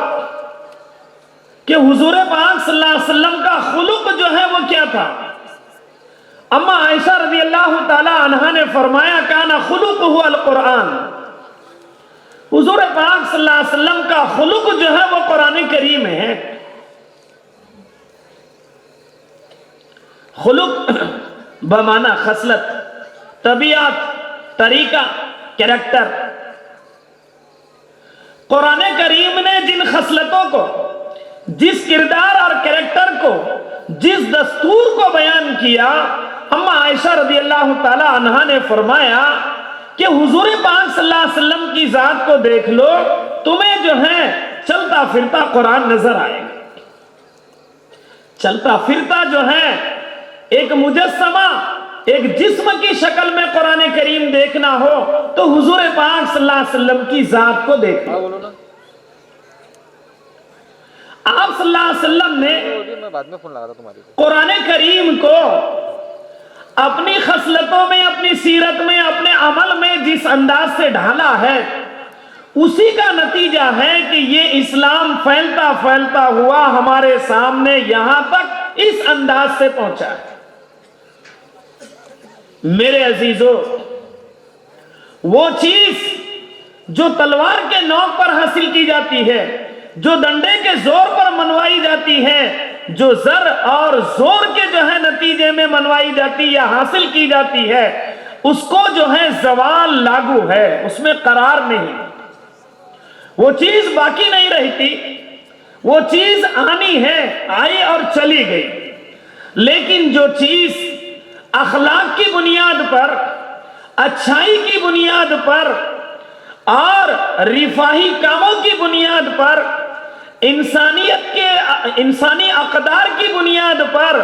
کہ حضور پاک صلی اللہ علیہ وسلم کا خلق جو ہے وہ کیا تھا؟ اما عائشہ رضی اللہ تعالی عنہا نے فرمایا کانا خلقہ القرآن، حضور پاک صلی اللہ علیہ وسلم کا خلق جو ہے وہ قرآن کریم ہے۔ خلق بمعنی خصلت، طبیعت، طریقہ، کریکٹر۔ قرآن کریم نے جن خصلتوں کو، جس کردار اور کریکٹر کو، جس دستور کو بیان کیا، اما عائشہ رضی اللہ تعالی عنہا نے فرمایا کہ حضور پاک صلی اللہ علیہ وسلم کی ذات کو دیکھ لو، تمہیں جو ہے چلتا پھرتا قرآن نظر آئے گا۔ چلتا پھرتا جو ہے ایک مجسمہ، ایک جسم کی شکل میں قرآن کریم دیکھنا ہو تو حضور پاک صلی اللہ علیہ وسلم کی ذات کو دیکھ لو۔ آپ صلی اللہ علیہ وسلم نے قرآن کریم کو اپنی خصلتوں میں، اپنی سیرت میں، اپنے عمل میں جس انداز سے ڈھالا ہے، اسی کا نتیجہ ہے کہ یہ اسلام پھیلتا پھیلتا ہوا ہمارے سامنے یہاں تک اس انداز سے پہنچا ہے۔ میرے عزیزو، وہ چیز جو تلوار کے نوک پر حاصل کی جاتی ہے، جو ڈنڈے کے زور پر منوائی جاتی ہے، جو زر اور زور کے جو ہے نتیجے میں منوائی جاتی یا حاصل کی جاتی ہے، اس کو جو ہے زوال لاگو ہے، اس میں قرار نہیں، وہ چیز باقی نہیں رہتی، وہ چیز آنی ہے، آئی اور چلی گئی۔ لیکن جو چیز اخلاق کی بنیاد پر، اچھائی کی بنیاد پر اور رفاہی کاموں کی بنیاد پر، انسانیت کے، انسانی اقدار کی بنیاد پر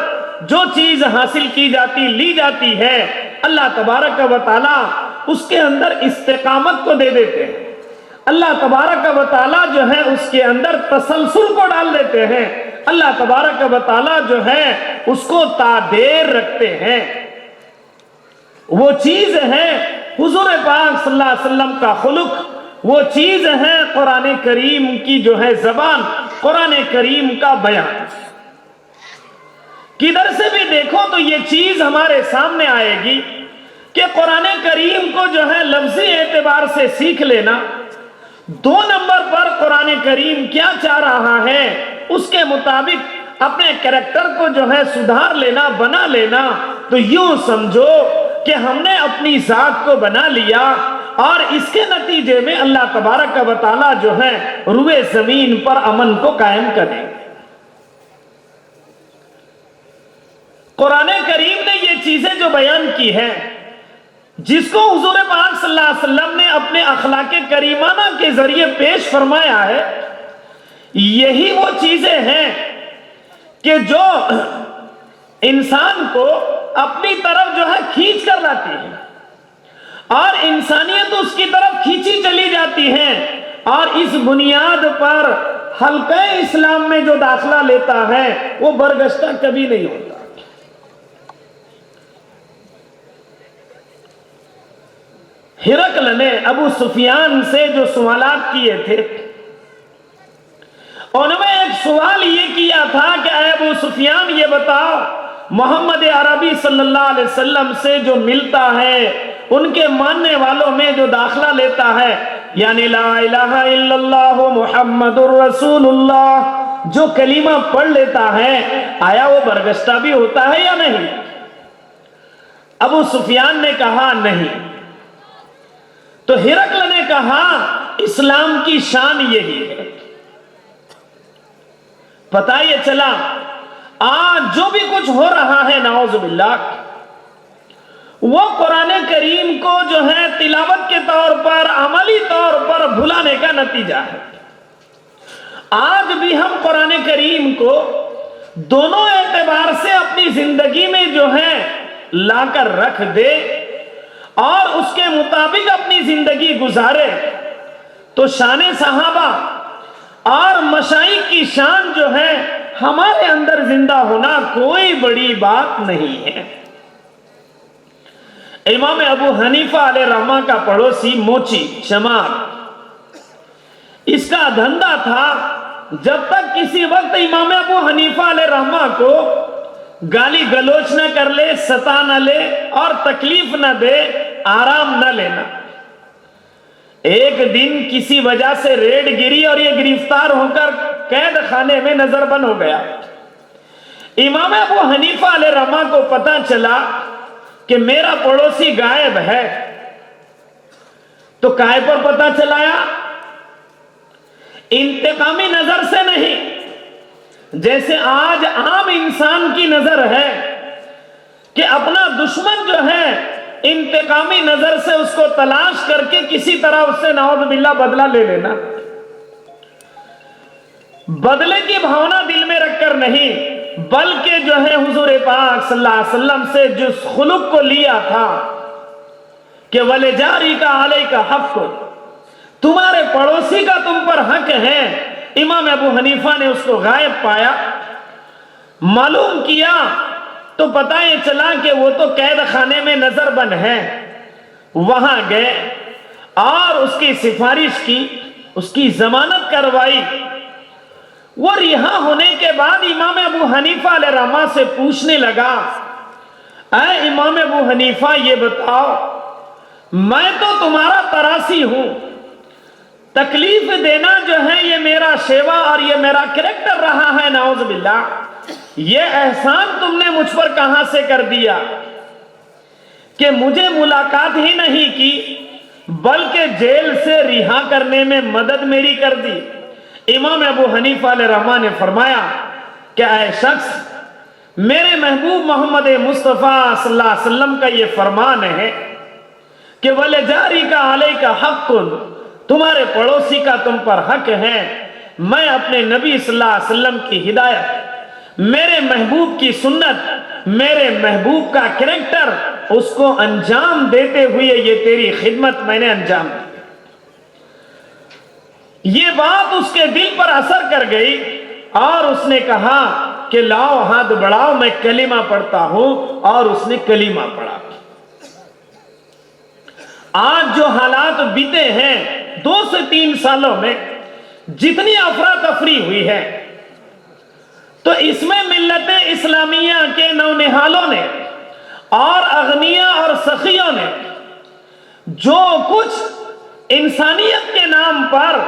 جو چیز حاصل کی جاتی، لی جاتی ہے، اللہ تبارک و تعالیٰ اس کے اندر استقامت کو دے دیتے ہیں۔ اللہ تبارک و تعالیٰ جو ہے اس کے اندر تسلسل کو ڈال دیتے ہیں۔ اللہ تبارک و تعالی جو ہے اس کو تادیر رکھتے ہیں۔ وہ چیز ہے حضور پاک صلی اللہ علیہ وسلم کا خلق، وہ چیز ہے قرآن کریم کی جو ہے زبان، قرآن کریم کا بیان۔ کدھر سے بھی دیکھو تو یہ چیز ہمارے سامنے آئے گی کہ قرآن کریم کو جو ہے لفظی اعتبار سے سیکھ لینا، 2 نمبر پر قرآن کریم کیا چاہ رہا ہے اس کے مطابق اپنے کریکٹر کو جو ہے سدھار لینا، بنا لینا، تو یوں سمجھو کہ ہم نے اپنی ذات کو بنا لیا، اور اس کے نتیجے میں اللہ تبارک و تعالی جو ہے روئے زمین پر امن کو قائم کریں۔ قرآن کریم نے یہ چیزیں جو بیان کی ہے، جس کو حضور پاک صلی اللہ علیہ وسلم نے اپنے اخلاق کریمانہ کے ذریعے پیش فرمایا ہے، یہی وہ چیزیں ہیں کہ جو انسان کو اپنی طرف جو ہے کھینچ کر لاتی ہے، اور انسانیت اس کی طرف کھینچی چلی جاتی ہے، اور اس بنیاد پر حلقہ اسلام میں جو داخلہ لیتا ہے وہ برگشتہ کبھی نہیں ہوتا۔ ہرقل نے ابو سفیان سے جو سوالات کیے تھے، انہوں نے ایک سوال یہ کیا تھا کہ اے ابو سفیان یہ بتاؤ، محمد عربی صلی اللہ علیہ وسلم سے جو ملتا ہے، ان کے ماننے والوں میں جو داخلہ لیتا ہے، یعنی لا الہ الا اللہ محمد الرسول اللہ، جو کلمہ پڑھ لیتا ہے، آیا وہ برگشتہ بھی ہوتا ہے یا نہیں؟ ابو سفیان نے کہا نہیں۔ تو ہرقل نے کہا اسلام کی شان یہی ہے۔ پتہ یہ چلا آج جو بھی کچھ ہو رہا ہے نعوذ باللہ، وہ قرآن کریم کو جو ہے تلاوت کے طور پر، عملی طور پر بھلانے کا نتیجہ ہے۔ آج بھی ہم قرآن کریم کو دونوں اعتبار سے اپنی زندگی میں جو ہے لا کر رکھ دے اور اس کے مطابق اپنی زندگی گزارے، تو شان صحابہ اور مشائخ کی شان جو ہے ہمارے اندر زندہ ہونا کوئی بڑی بات نہیں ہے۔ امام ابو حنیفہ علیہ رحمہ کا پڑوسی موچی شمار، اس کا دھندا تھا جب تک کسی وقت امام ابو حنیفہ علیہ رحمہ کو گالی گلوچ نہ کر لے، ستا نہ لے اور تکلیف نہ دے، آرام نہ لینا۔ ایک دن کسی وجہ سے ریڈ گری اور یہ گرفتار ہو کر قید خانے میں نظر بند ہو گیا۔ امام ابو حنیفہ علیہ رحمہ کو پتہ چلا کہ میرا پڑوسی غائب ہے، تو کائے پر پتہ چلایا؟ انتقامی نظر سے نہیں، جیسے آج عام انسان کی نظر ہے کہ اپنا دشمن جو ہے انتقامی نظر سے اس کو تلاش کر کے کسی طرح اس سے نعوذ باللہ بدلہ لے لینا۔ بدلے کی بھاونا دل میں رکھ کر نہیں، بلکہ جو ہے حضور پاک صلی اللہ علیہ وسلم سے جس خلق کو لیا تھا کہ وَلِجَارِكَ عَلَيْكَ حَقٌ، تمہارے پڑوسی کا تم پر حق ہے، امام ابو حنیفہ نے اس کو غائب پایا، معلوم کیا تو پتہ یہ چلا کہ وہ تو قید خانے میں نظر بند ہے۔ وہاں گئے اور اس کی سفارش کی، اس کی ضمانت کروائی۔ وہ رہا ہونے کے بعد امام ابو حنیفہ علیہ رحمہ سے پوچھنے لگا، اے امام ابو حنیفہ یہ بتاؤ، میں تو تمہارا تراسی ہوں، تکلیف دینا جو ہے یہ میرا شیوا اور یہ میرا کریکٹر رہا ہے، نعوذ باللہ، یہ احسان تم نے مجھ پر کہاں سے کر دیا کہ مجھے ملاقات ہی نہیں کی بلکہ جیل سے رہا کرنے میں مدد میری کر دی۔ امام ابو حنیفہ علیہ رحمہ نے فرمایا کہ اے شخص، میرے محبوب محمد مصطفیٰ صلی اللہ علیہ وسلم کا یہ فرمان ہے کہ وَلِجَارِكَ عَلَيْكَ حَقٌ، تمہارے پڑوسی کا تم پر حق ہے۔ میں اپنے نبی صلی اللہ علیہ وسلم کی ہدایت، میرے محبوب کی سنت، میرے محبوب کا کریکٹر، اس کو انجام دیتے ہوئے یہ تیری خدمت میں نے انجام دی۔ یہ بات اس کے دل پر اثر کر گئی اور اس نے کہا کہ لاؤ ہاتھ بڑھاؤ میں کلمہ پڑھتا ہوں، اور اس نے کلمہ پڑھا۔ آج جو حالات بیتے ہیں 2 سے 3 سالوں میں جتنی افراتفری ہوئی ہے، تو اس میں ملت اسلامیہ کے نونہالوں نے اور اغنیاء اور سخیوں نے جو کچھ انسانیت کے نام پر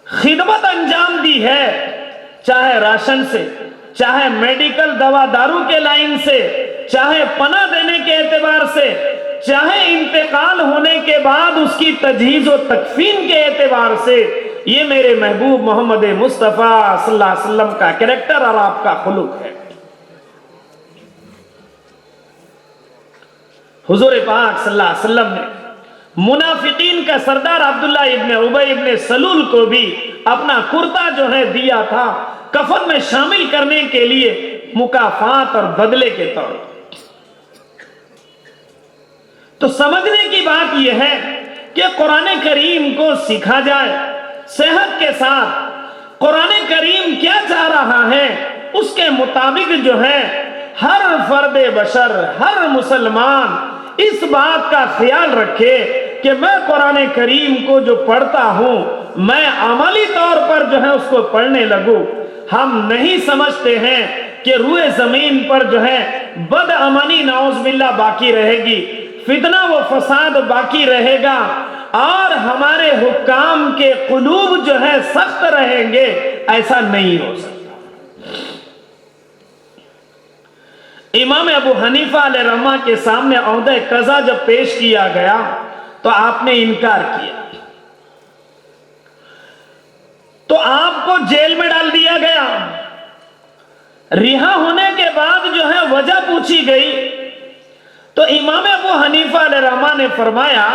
خدمت انجام دی ہے، چاہے راشن سے، چاہے میڈیکل دوا دارو کے لائن سے، چاہے پناہ دینے کے اعتبار سے، چاہے انتقال ہونے کے بعد اس کی تجہیز و تکفین کے اعتبار سے، یہ میرے محبوب محمد مصطفیٰ صلی اللہ علیہ وسلم کا کریکٹر اور آپ کا خلق ہے۔ حضور پاک صلی اللہ علیہ وسلم نے منافقین کا سردار عبداللہ ابن ابی ابن سلول کو بھی اپنا کرتا جو ہے دیا تھا کفن میں شامل کرنے کے لیے، مکافات اور بدلے کے طور پر۔ تو سمجھنے کی بات یہ ہے کہ قرآن کریم کو سیکھا جائے، صحت کے ساتھ قرآن کریم کیا چاہ رہا ہے اس کے مطابق جو ہے ہر فرد بشر، ہر مسلمان اس بات کا خیال رکھے کہ میں قرآن کریم کو جو پڑھتا ہوں میں عملی طور پر جو ہے اس کو پڑھنے لگوں۔ ہم نہیں سمجھتے ہیں کہ روئے زمین پر جو ہے بد امنی نعوذ باللہ باقی رہے گی، فتنہ و فساد باقی رہے گا، اور ہمارے حکام کے قلوب جو ہے سخت رہیں گے، ایسا نہیں ہو سکتا۔ امام ابو حنیفہ علیہ رحمہ کے سامنے عہدہ قضا جب پیش کیا گیا تو آپ نے انکار کیا، تو آپ کو جیل میں ڈال دیا گیا۔ رہا ہونے کے بعد جو ہے وجہ پوچھی گئی تو امام ابو حنیفہ علیہ رحمہ نے فرمایا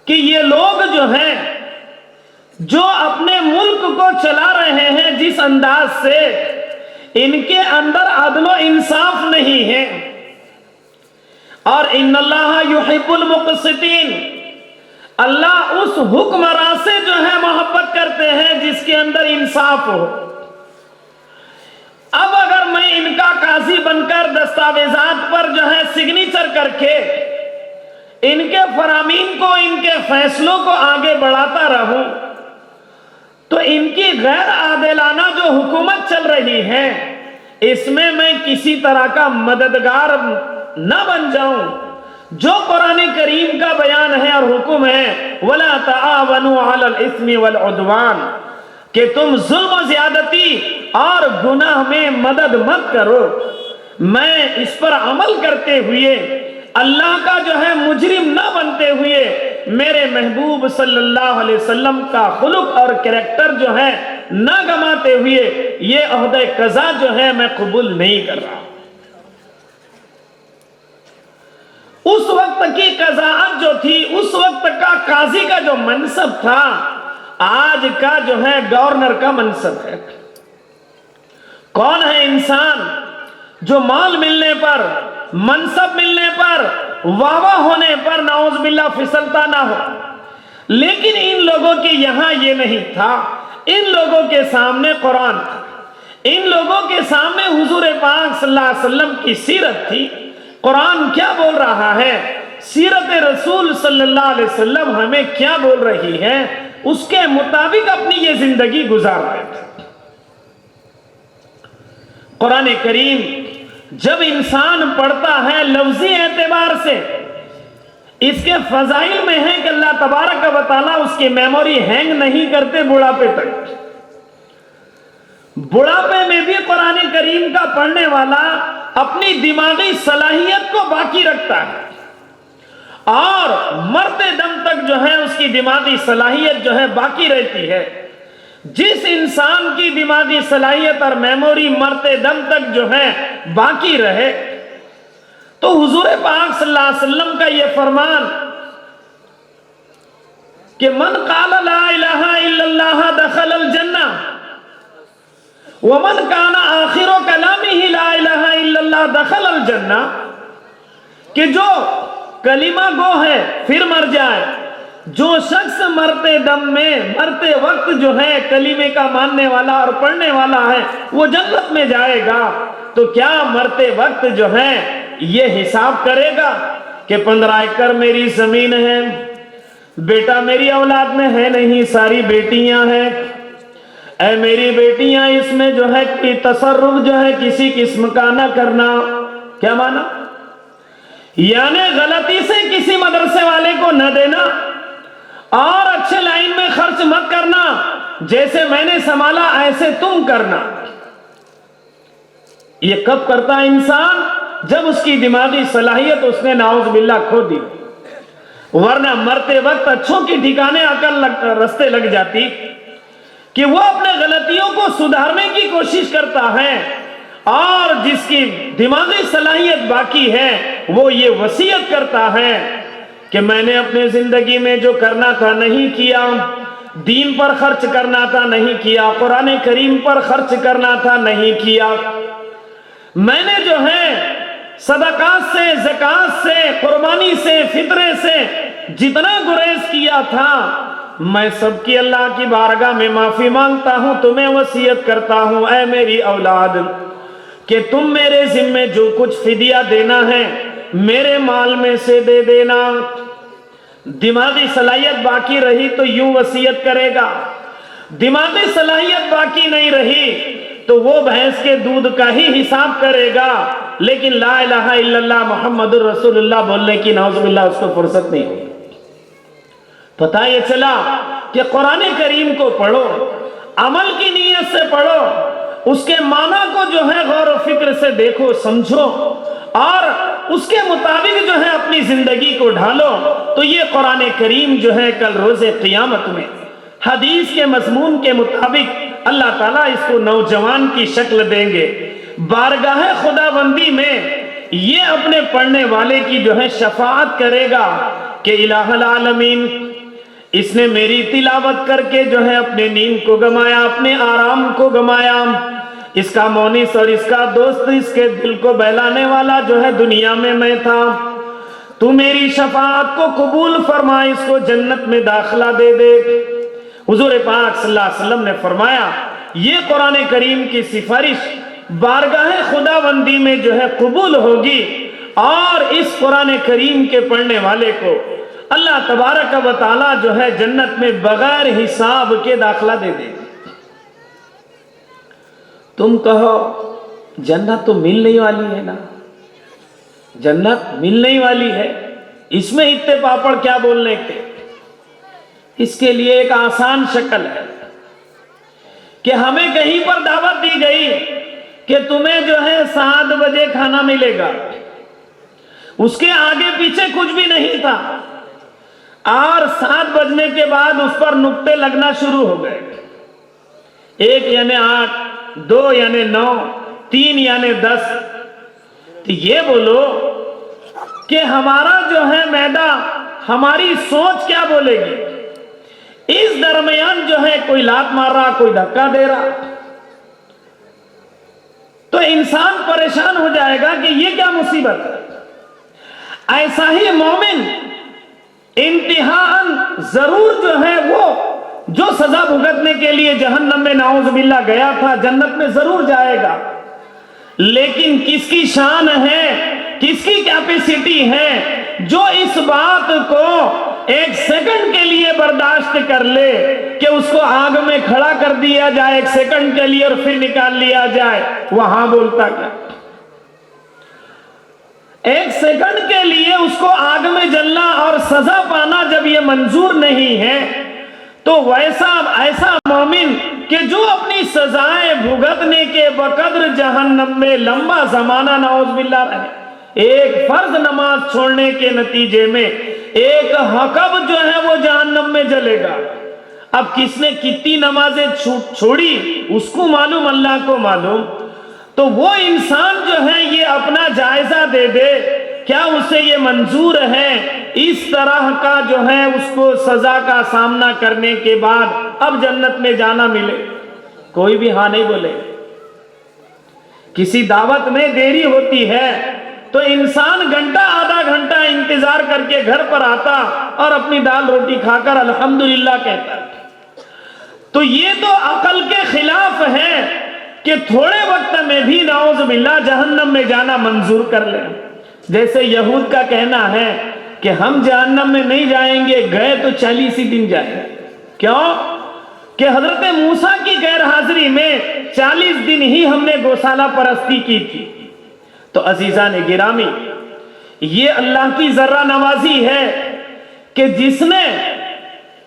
کہ یہ لوگ جو ہیں جو اپنے ملک کو چلا رہے ہیں جس انداز سے، ان کے اندر عدل و انصاف نہیں ہے، اور ان اللہ یحب المقسطین، اللہ اس حکمراں سے جو ہے محبت کرتے ہیں جس کے اندر انصاف ہو۔ اب اگر میں ان کا قاضی بن کر دستاویزات پر جو ہے سگنیچر کر کے ان کے فرامین کو، ان کے فیصلوں کو آگے بڑھاتا رہوں، تو ان کی غیر عادلانہ جو حکومت چل رہی ہے اس میں کسی طرح کا مددگار نہ بن جاؤں۔ جو قرآن کریم کا بیان ہے اور حکم ہے وَلَا تَعَاوَنُوا عَلَى الْإِثْمِ وَالْعُدْوَانِ، کہ تم ظلم و زیادتی اور گناہ میں مدد مت کرو، میں اس پر عمل کرتے ہوئے اللہ کا جو ہے مجرم نہ بنتے ہوئے میرے محبوب صلی اللہ علیہ وسلم کا خلق اور کریکٹر جو ہے نہ گماتے ہوئے یہ عہدہ قضا جو ہے میں قبول نہیں کر رہا۔ اس وقت کی قضاءت جو تھی، اس وقت کا قاضی کا جو منصب تھا، آج کا جو ہے گورنر کا منصب ہے۔ کون ہے انسان جو مال ملنے پر، منصب ملنے پر، واہ واہ ہونے پر نعوذ باللہ پھسلتا نہ ہو؟ لیکن ان لوگوں کے یہاں یہ نہیں تھا، ان لوگوں کے سامنے قرآن تھا، ان لوگوں کے سامنے حضور پاک صلی اللہ علیہ وسلم کی سیرت تھی۔ قرآن کیا بول رہا ہے، سیرت رسول صلی اللہ علیہ وسلم ہمیں کیا بول رہی ہے، اس کے مطابق اپنی یہ زندگی گزار رہے تھے۔ قرآن کریم جب انسان پڑھتا ہے لفظی اعتبار سے، اس کے فضائل میں ہے کہ اللہ تبارک و تعالیٰ اس کی میموری ہینگ نہیں کرتے بڑھاپے تک۔ بڑھاپے میں بھی قرآن کریم کا پڑھنے والا اپنی دماغی صلاحیت کو باقی رکھتا ہے، اور مرتے دم تک جو ہے اس کی دماغی صلاحیت جو ہے باقی رہتی ہے۔ جس انسان کی دماغی صلاحیت اور میموری مرتے دم تک جو ہے باقی رہے، تو حضور پاک صلی اللہ علیہ وسلم کا یہ فرمان کہ من قال لا الہ الا اللہ دخل الجنہ ومن کان آخر کلامہ لا الہ الا اللہ دخل الجنہ، کہ جو کلمہ گو ہے پھر مر جائے، جو شخص مرتے دم میں مرتے وقت جو ہے کلمے کا ماننے والا اور پڑھنے والا ہے وہ جنت میں جائے گا، تو کیا مرتے وقت جو ہے یہ حساب کرے گا کہ 15 ایکڑ میری زمین ہے، بیٹا میری اولاد میں ہے نہیں، ساری بیٹیاں ہیں، اے میری بیٹیاں اس میں جو ہے کوئی تصرف جو ہے کسی قسم کا نہ کرنا۔ کیا مانا؟ یعنی غلطی سے کسی مدرسے والے کو نہ دینا اور اچھے لائن میں خرچ مت کرنا، جیسے میں نے سنبھالا ایسے تم کرنا۔ یہ کب کرتا ہے انسان؟ جب اس کی دماغی صلاحیت اس نے نعوذ باللہ کھو دی، ورنہ مرتے وقت اچھوں کی ٹھکانے عقل رستے لگ جاتی کہ وہ اپنے غلطیوں کو سدھارنے کی کوشش کرتا ہے، اور جس کی دماغی صلاحیت باقی ہے وہ یہ وصیت کرتا ہے کہ میں نے اپنے زندگی میں جو کرنا تھا نہیں کیا، دین پر خرچ کرنا تھا نہیں کیا، قرآن کریم پر خرچ کرنا تھا نہیں کیا، میں نے جو ہے صدقات سے، زکات سے، قربانی سے، فطرے سے جتنا گریز کیا تھا میں سب کی اللہ کی بارگاہ میں معافی مانگتا ہوں، تمہیں وصیت کرتا ہوں اے میری اولاد کہ تم میرے ذمے جو کچھ فدیہ دینا ہے میرے مال میں سے دے دینا۔ دماغی صلاحیت باقی رہی تو یوں وصیت کرے گا، دماغی صلاحیت باقی نہیں رہی تو وہ بھینس کے دودھ کا ہی حساب کرے گا، لیکن لا الہ الا اللہ محمد الرسول اللہ بولنے کی نعوذ باللہ اس کو فرصت نہیں ہوگی۔ پتہ یہ چلا کہ قرآن کریم کو پڑھو، عمل کی نیت سے پڑھو، اس کے معنی کو جو ہے غور و فکر سے دیکھو سمجھو اور اس کے مطابق جو ہے اپنی زندگی کو ڈھالو، تو یہ قرآن کریم جو ہے کل روز قیامت میں حدیث کے مضمون کے مطابق اللہ تعالیٰ اس کو نوجوان کی شکل دیں گے، بارگاہ خداوندی میں یہ اپنے پڑھنے والے کی جو ہے شفاعت کرے گا کہ الہ العالمین اس نے میری تلاوت کر کے جو ہے اپنے نیند کو گمایا، اپنے آرام کو گمایا، اس کا مونس اور اس کا دوست اس کے دل کو بہلانے والا جو ہے دنیا میں میں تھا، تو میری شفاعت کو قبول فرما، اس کو جنت میں داخلہ دے دے۔ حضور پاک صلی اللہ علیہ وسلم نے فرمایا یہ قرآن کریم کی سفارش بارگاہ خداوندی میں جو ہے قبول ہوگی، اور اس قرآن کریم کے پڑھنے والے کو اللہ تبارک و تعالی جو ہے جنت میں بغیر حساب کے داخلہ دے دے۔ تم کہو جنت تو ملنے والی ہے نا، جنت ملنے والی ہے، اس میں اتنے پاپڑ کیا بولنے کے؟ اس کے لیے ایک آسان شکل ہے کہ ہمیں کہیں پر دعوت دی گئی کہ تمہیں جو ہے 7 بجے کھانا ملے گا، اس کے آگے پیچھے کچھ بھی نہیں تھا، اور 7 بجنے کے بعد اس پر نقطے لگنا شروع ہو گئے، 1 یعنی 8، 2 یعنی 9، 3 یعنی 10۔ تو یہ بولو کہ ہمارا جو ہے معدہ، ہماری سوچ کیا بولے گی؟ اس درمیان جو ہے کوئی لات مار رہا، کوئی دھکا دے رہا، تو انسان پریشان ہو جائے گا کہ یہ کیا مصیبت ہے۔ ایسا ہی مومن امتحان ضرور جو ہے وہ جو سزا بھگتنے کے لیے جہنم میں نعوذ باللہ گیا تھا جنت میں ضرور جائے گا، لیکن کس کی شان ہے، کس کی کیپیسٹی ہے جو اس بات کو 1 سیکنڈ کے لیے برداشت کر لے کہ اس کو آگ میں کھڑا کر دیا جائے 1 سیکنڈ کے لیے اور پھر نکال لیا جائے، وہاں بولتا کیا؟ 1 سیکنڈ کے لیے اس کو آگ میں جلنا اور سزا پانا جب یہ منظور نہیں ہے، تو ایسا مومن کہ جو اپنی سزائیں بھگتنے کے بقدر جہنم میں لمبا زمانہ نعوذ باللہ رہے، ایک فرض نماز چھوڑنے کے نتیجے میں ایک حقب جو ہے وہ جہنم میں جلے گا۔ اب کس نے کتنی نمازیں چھوڑی اس کو معلوم، اللہ کو معلوم، تو وہ انسان جو ہے یہ اپنا جائزہ دے دے، کیا اسے یہ منظور ہے اس طرح کا جو ہے اس کو سزا کا سامنا کرنے کے بعد اب جنت میں جانا ملے؟ کوئی بھی ہاں نہیں بولے۔ کسی دعوت میں دیری ہوتی ہے تو انسان گھنٹہ آدھا گھنٹہ انتظار کر کے گھر پر آتا اور اپنی دال روٹی کھا کر الحمدللہ کہتا ہے۔ تو یہ تو عقل کے خلاف ہے کہ تھوڑے وقت میں بھی نعوذ باللہ جہنم میں جانا منظور کر لیں۔ جیسے یہود کا کہنا ہے کہ ہم جہنم میں نہیں جائیں گے، گئے تو 40 ہی دن جائیں گے۔ کیوں؟ کہ حضرت موسیٰ کی غیر حاضری میں 40 دن ہی ہم نے گوسالہ پرستی کی تھی۔ تو عزیزان گرامی، یہ اللہ کی ذرہ نوازی ہے کہ جس نے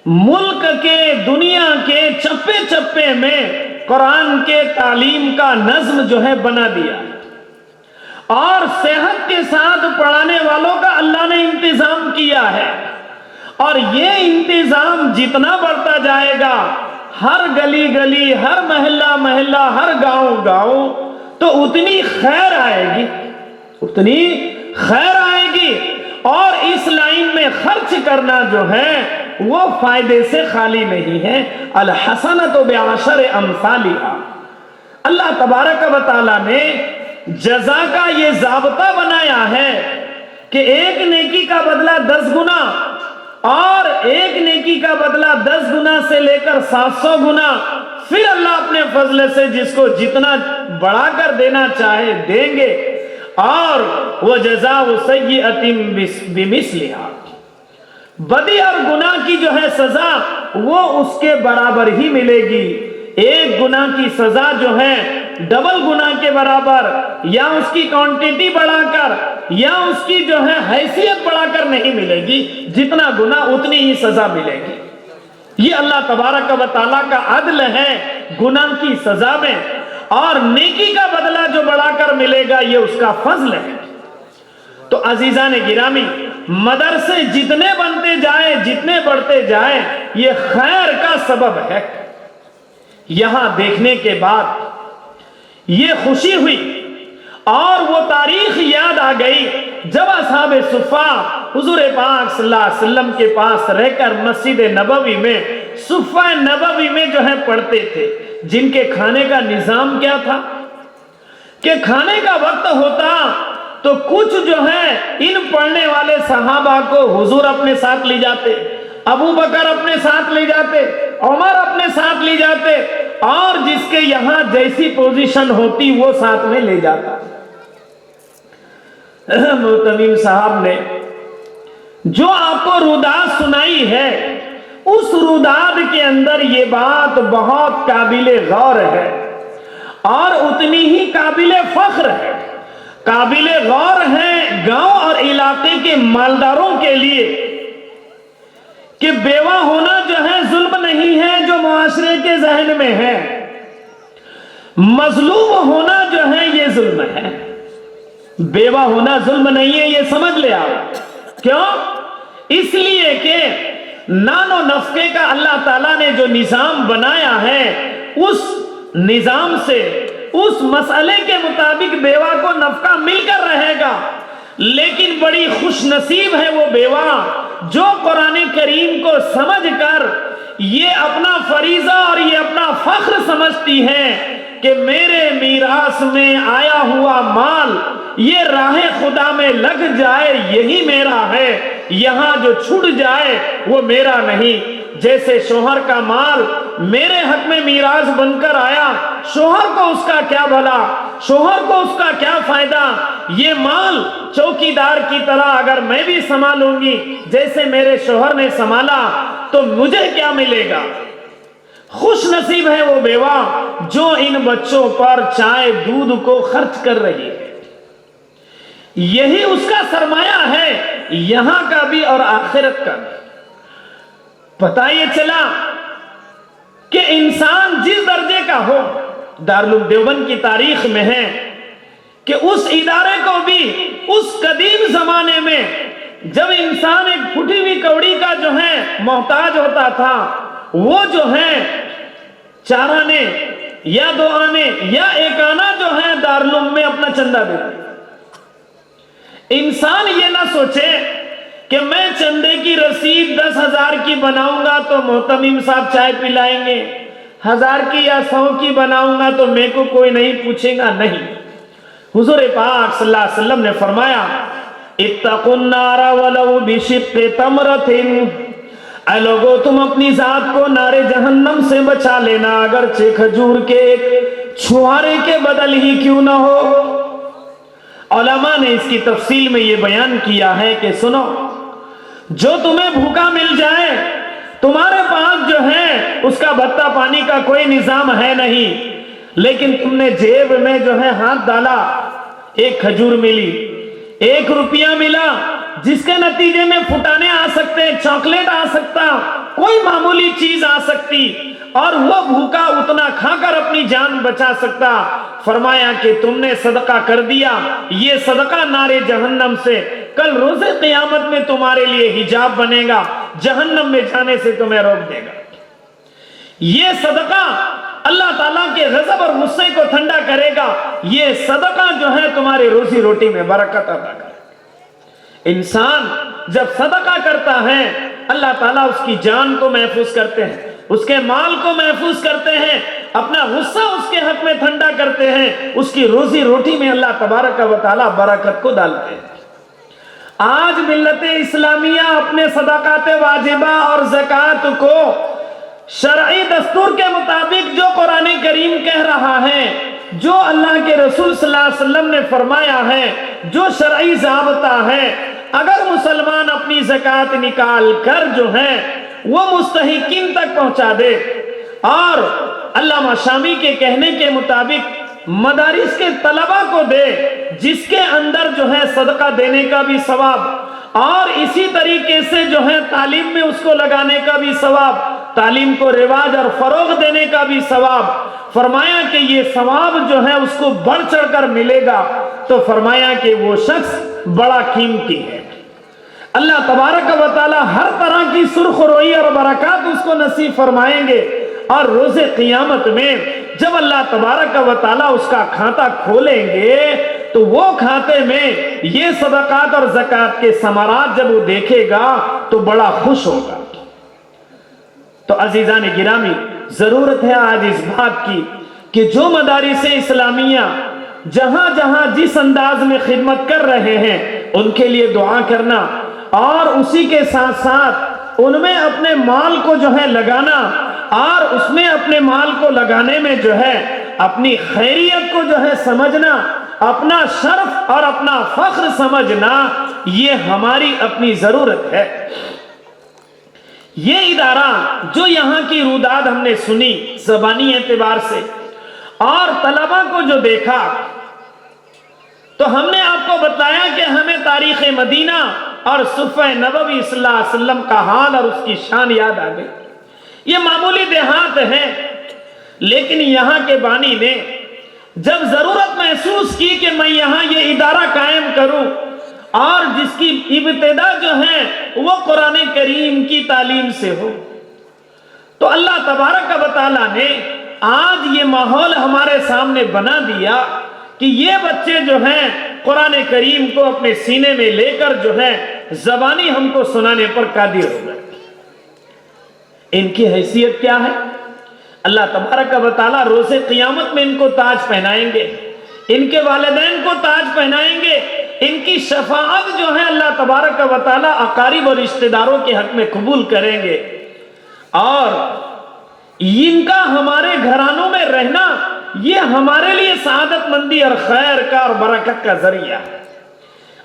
ملک کے، دنیا کے چپے چپے میں قرآن کے تعلیم کا نظم جو ہے بنا دیا، اور صحت کے ساتھ پڑھانے والوں کا اللہ نے انتظام کیا ہے، اور یہ انتظام جتنا بڑھتا جائے گا، ہر گلی گلی، ہر محلہ محلہ، ہر گاؤں گاؤں، تو اتنی خیر آئے گی، اتنی خیر آئے گی، اور اس لائن میں خرچ کرنا جو ہے وہ فائدے سے خالی نہیں ہے۔ الحسنۃ بعشر امثالھا، اللہ تبارک و تعالیٰ نے جزا کا یہ ضابطہ بنایا ہے کہ ایک نیکی کا بدلہ 10 گنا، اور ایک نیکی کا بدلہ 10 گنا سے لے کر 700 گنا، پھر اللہ اپنے فضل سے جس کو جتنا بڑھا کر دینا چاہے دیں گے، اور وَجَزَاءُ سَيِّئَةٍ بِمِثْلِهَا، بدی اور گناہ کی جو ہے سزا وہ اس کے برابر ہی ملے گی۔ ایک گناہ کی سزا جو ہے ڈبل گناہ کے برابر، یا اس کی کوانٹٹی بڑھا کر، یا اس کی جو ہے حیثیت بڑھا کر نہیں ملے گی، جتنا گناہ اتنی ہی سزا ملے گی۔ یہ اللہ تبارک و تعالیٰ کا عدل ہے گناہ کی سزا میں، اور نیکی کا بدلہ جو بڑھا کر ملے گا یہ اس کا فضل ہے۔ تو عزیزان گرامی، مدرسے جتنے بنتے جائیں، جتنے بڑھتے جائیں، یہ خیر کا سبب ہے۔ یہاں دیکھنے کے بعد یہ خوشی ہوئی اور وہ تاریخ یاد آ گئی جب اصحاب صفہ حضور پاک صلی اللہ علیہ وسلم کے پاس رہ کر مسجد نبوی میں، صفہ نبوی میں جو ہے پڑھتے تھے، جن کے کھانے کا نظام کیا تھا کہ کھانے کا وقت ہوتا تو کچھ جو ہے ان پڑھنے والے صحابہ کو حضور اپنے ساتھ لے جاتے، ابو بکر اپنے ساتھ لے جاتے، عمر اپنے ساتھ لے جاتے، اور جس کے یہاں جیسی پوزیشن ہوتی وہ ساتھ میں لے جاتا۔ معتمیم صاحب نے جو آپ کو روداد سنائی ہے، اس روداد کے اندر یہ بات بہت قابل غور ہے، اور اتنی ہی قابل فخر ہے۔ قابل غور ہے گاؤں اور علاقے کے مالداروں کے لیے کہ بیوہ ہونا جو ہے ظلم نہیں ہے جو معاشرے کے ذہن میں ہے، مظلوم ہونا جو ہے یہ ظلم ہے، بیوہ ہونا ظلم نہیں ہے، یہ سمجھ لے آپ۔ کیوں؟ اس لیے کہ نان و نفقے کا اللہ تعالیٰ نے جو نظام بنایا ہے، اس نظام سے، اس مسئلے کے مطابق بیوہ کو نفقہ مل کر رہے گا، لیکن بڑی خوش نصیب ہے وہ بیوہ جو قرآن کریم کو سمجھ کر یہ اپنا فریضہ اور یہ اپنا فخر سمجھتی ہے کہ میرے میراث میں آیا ہوا مال یہ راہ خدا میں لگ جائے یہی میرا ہے، یہاں جو چھوٹ جائے وہ میرا نہیں۔ جیسے شوہر کا مال میرے حق میں میراث بن کر آیا، شوہر کو اس کا کیا بھلا، شوہر کو اس کا کیا فائدہ، یہ مال چوکی دار کی طرح اگر میں بھی سنبھالوں گی جیسے میرے شوہر نے سنبھالا تو مجھے کیا ملے گا۔ خوش نصیب ہے وہ بیوہ جو ان بچوں پر چائے دودھ کو خرچ کر رہی ہے، یہی اس کا سرمایہ ہے، یہاں کا بھی اور آخرت کا بھی۔ پتہ یہ چلا کہ انسان جس درجے کا ہو، دارالعلوم دیوبند کی تاریخ میں ہے کہ اس ادارے کو بھی اس قدیم زمانے میں جب انسان ایک پھٹی ہوئی کوڑی کا جو ہے محتاج ہوتا تھا، وہ جو ہے 4 آنے یا 2 آنے یا 1 آنا جو ہے دارالعلوم میں اپنا چندہ دیتے۔ انسان یہ نہ سوچے کہ میں چندے کی رسید 10,000 کی بناؤں گا تو محتمیم صاحب چائے پلائیں گے، 1000 کی یا 100 کی بناؤں گا تو میں کو کوئی نہیں پوچھے گا، نہیں۔ حضور پاک صلی اللہ علیہ وسلم نے فرمایا اتقوا النار ولو بشق تمرۃ، اے لوگو تم اپنی ذات کو نار جہنم سے بچا لینا اگرچہ کھجور کے ایک چھوارے کے بدل ہی کیوں نہ ہو۔ علماء نے اس کی تفصیل میں یہ بیان کیا ہے کہ سنو، جو تمہیں بھوکا مل جائے، تمہارے پاس جو ہے اس کا بھتہ پانی کا کوئی نظام ہے نہیں، لیکن تم نے جیب میں جو ہے ہاتھ ڈالا، ایک کھجور ملی، 1 روپیہ ملا، جس کے نتیجے میں پھٹانے آ سکتے، چاکلیٹ آ سکتا، کوئی معمولی چیز آ سکتی، اور وہ بھوکا اتنا کھا کر اپنی جان بچا سکتا۔ فرمایا کہ تم نے صدقہ کر دیا، یہ صدقہ نار جہنم سے کل روز قیامت میں تمہارے لیے حجاب بنے گا، جہنم میں جانے سے تمہیں روک دے گا۔ یہ صدقہ اللہ تعالیٰ کے غضب اور غصے کو ٹھنڈا کرے گا، یہ صدقہ جو ہے تمہاری روزی روٹی میں برکت عطا کرے گا۔ انسان جب صدقہ کرتا ہے، اللہ تعالیٰ اس کی جان کو محفوظ کرتے ہیں، اس کے مال کو محفوظ کرتے ہیں، اپنا غصہ اس کے حق میں ٹھنڈا کرتے ہیں، اس کی روزی روٹی میں اللہ تبارک و تعالیٰ برکت کو ڈالتے ہیں۔ آج ملت اسلامیہ اپنے صدقات واجبہ اور زکوٰۃ کو شرعی دستور کے مطابق جو قرآن کریم کہہ رہا ہے، جو اللہ کے رسول صلی اللہ علیہ وسلم نے فرمایا ہے، جو شرعی ضابطہ ہے، اگر مسلمان اپنی زکوٰۃ نکال کر جو ہے وہ مستحقین تک پہنچا دے، اور علامہ شامی کے کہنے کے مطابق مدارس کے طلبہ کو دے، جس کے اندر جو ہے صدقہ دینے کا بھی ثواب، اور اسی طریقے سے جو ہے تعلیم میں اس کو لگانے کا بھی ثواب، تعلیم کو رواج اور فروغ دینے کا بھی ثواب، فرمایا کہ یہ ثواب جو ہے اس کو بڑھ چڑھ کر ملے گا، تو فرمایا کہ وہ شخص بڑا قیمتی ہے۔ اللہ تبارک و تعالی ہر طرح کی سرخ روئی اور برکات اس کو نصیب فرمائیں گے، اور روز قیامت میں جب اللہ تبارک و تعالی اس کا کھاتا کھولیں گے تو وہ کھاتے میں یہ صدقات اور زکوٰۃ کے ثمرات جب وہ دیکھے گا تو بڑا خوش ہوگا۔ تو عزیزان گرامی، ضرورت ہے آج اس بات کی کہ جو مدارس اسلامیہ جہاں جہاں جس انداز میں خدمت کر رہے ہیں ان کے لیے دعا کرنا، اور اسی کے ساتھ ساتھ ان میں اپنے مال کو جو ہے لگانا، اور اس میں اپنے مال کو لگانے میں جو ہے اپنی خیریت کو جو ہے سمجھنا، اپنا شرف اور اپنا فخر سمجھنا، یہ ہماری اپنی ضرورت ہے۔ یہ ادارہ جو یہاں کی روداد ہم نے سنی زبانی اعتبار سے، اور طلبہ کو جو دیکھا، تو ہم نے آپ کو بتایا کہ ہمیں تاریخ مدینہ اور صفحہ نبوی صلی اللہ علیہ وسلم کا حال اور اس کی شان یاد آ گئی۔ یہ معمولی دیہات ہے، لیکن یہاں کے بانی نے جب ضرورت محسوس کی کہ میں یہاں یہ ادارہ قائم کروں، اور جس کی ابتدا جو ہے وہ قرآن کریم کی تعلیم سے ہو، تو اللہ تبارک و تعالیٰ نے آج یہ ماحول ہمارے سامنے بنا دیا کہ یہ بچے جو ہیں قرآن کریم کو اپنے سینے میں لے کر جو ہے زبانی ہم کو سنانے پر قادر ہو گئے۔ ان کی حیثیت کیا ہے؟ اللہ تبارک و تعالیٰ روز قیامت میں ان کو تاج پہنائیں گے، ان کے والدین کو تاج پہنائیں گے، ان کی شفاعت جو ہے اللہ تبارک و تعالیٰ اقارب اور رشتہ داروں کے حق میں قبول کریں گے، اور ان کا ہمارے گھرانوں میں رہنا یہ ہمارے لیے سعادت مندی اور خیر کا اور برکت کا ذریعہ ہے۔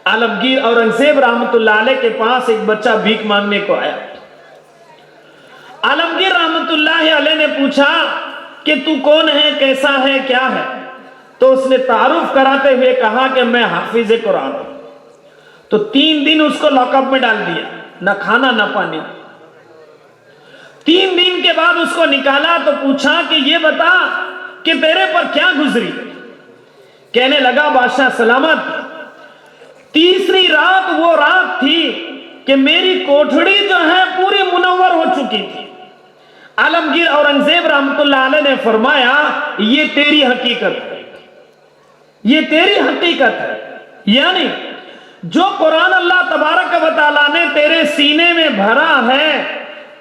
عالمگیر اورنگزیب رحمت اللہ علیہ کے پاس ایک بچہ بھیک مانگنے کو آیا۔ عالمگیر رحمت اللہ علیہ نے پوچھا کہ تو کون ہے، کیسا ہے، کیا ہے؟ تو اس نے تعارف کراتے ہوئے کہا کہ میں حافظ قرآن ہوں۔ تو 3 دن اس کو لاک اپ میں ڈال دیا، نہ کھانا نہ پانی۔ 3 دن کے بعد اس کو نکالا تو پوچھا کہ یہ بتا کہ تیرے پر کیا گزری؟ کہنے لگا بادشاہ سلامت، تیسری رات وہ رات تھی کہ میری کوٹھڑی جو ہے پوری منور ہو چکی تھی۔ عالمگیر اورنگزیب رحمت اللہ علیہ نے فرمایا یہ تیری حقیقت ہے، یہ تیری حقیقت ہے، یعنی جو قرآن اللہ تبارک و تعالیٰ نے تیرے سینے میں بھرا ہے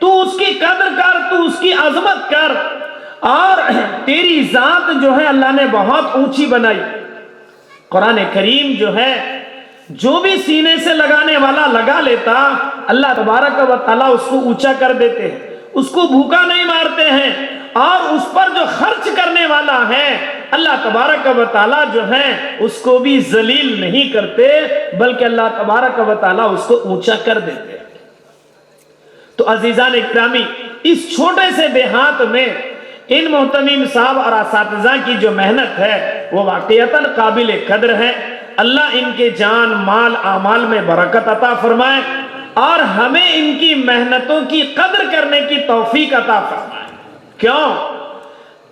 تو اس کی قدر کر، تو اس کی عظمت کر، اور تیری ذات جو ہے اللہ نے بہت اونچی بنائی۔ قرآن کریم جو ہے جو بھی سینے سے لگانے والا لگا لیتا، اللہ تبارک و تعالیٰ اس کو اونچا کر دیتے ہیں، اس کو بھوکا نہیں مارتے ہیں، اور اس پر جو خرچ کرنے والا ہے اللہ تبارک و تعالیٰ جو ہے اس کو بھی ذلیل نہیں کرتے، بلکہ اللہ تبارک و تعالیٰ اس کو اونچا کر دیتے ہیں۔ تو عزیزان اکرامی، اس چھوٹے سے دیہات میں ان محتمین صاحب اور اساتذہ کی جو محنت ہے وہ واقعتاً قابل قدر ہے۔ اللہ ان کے جان مال اعمال میں برکت عطا فرمائے اور ہمیں ان کی محنتوں کی قدر کرنے کی توفیق عطا فرمائے۔ کیوں؟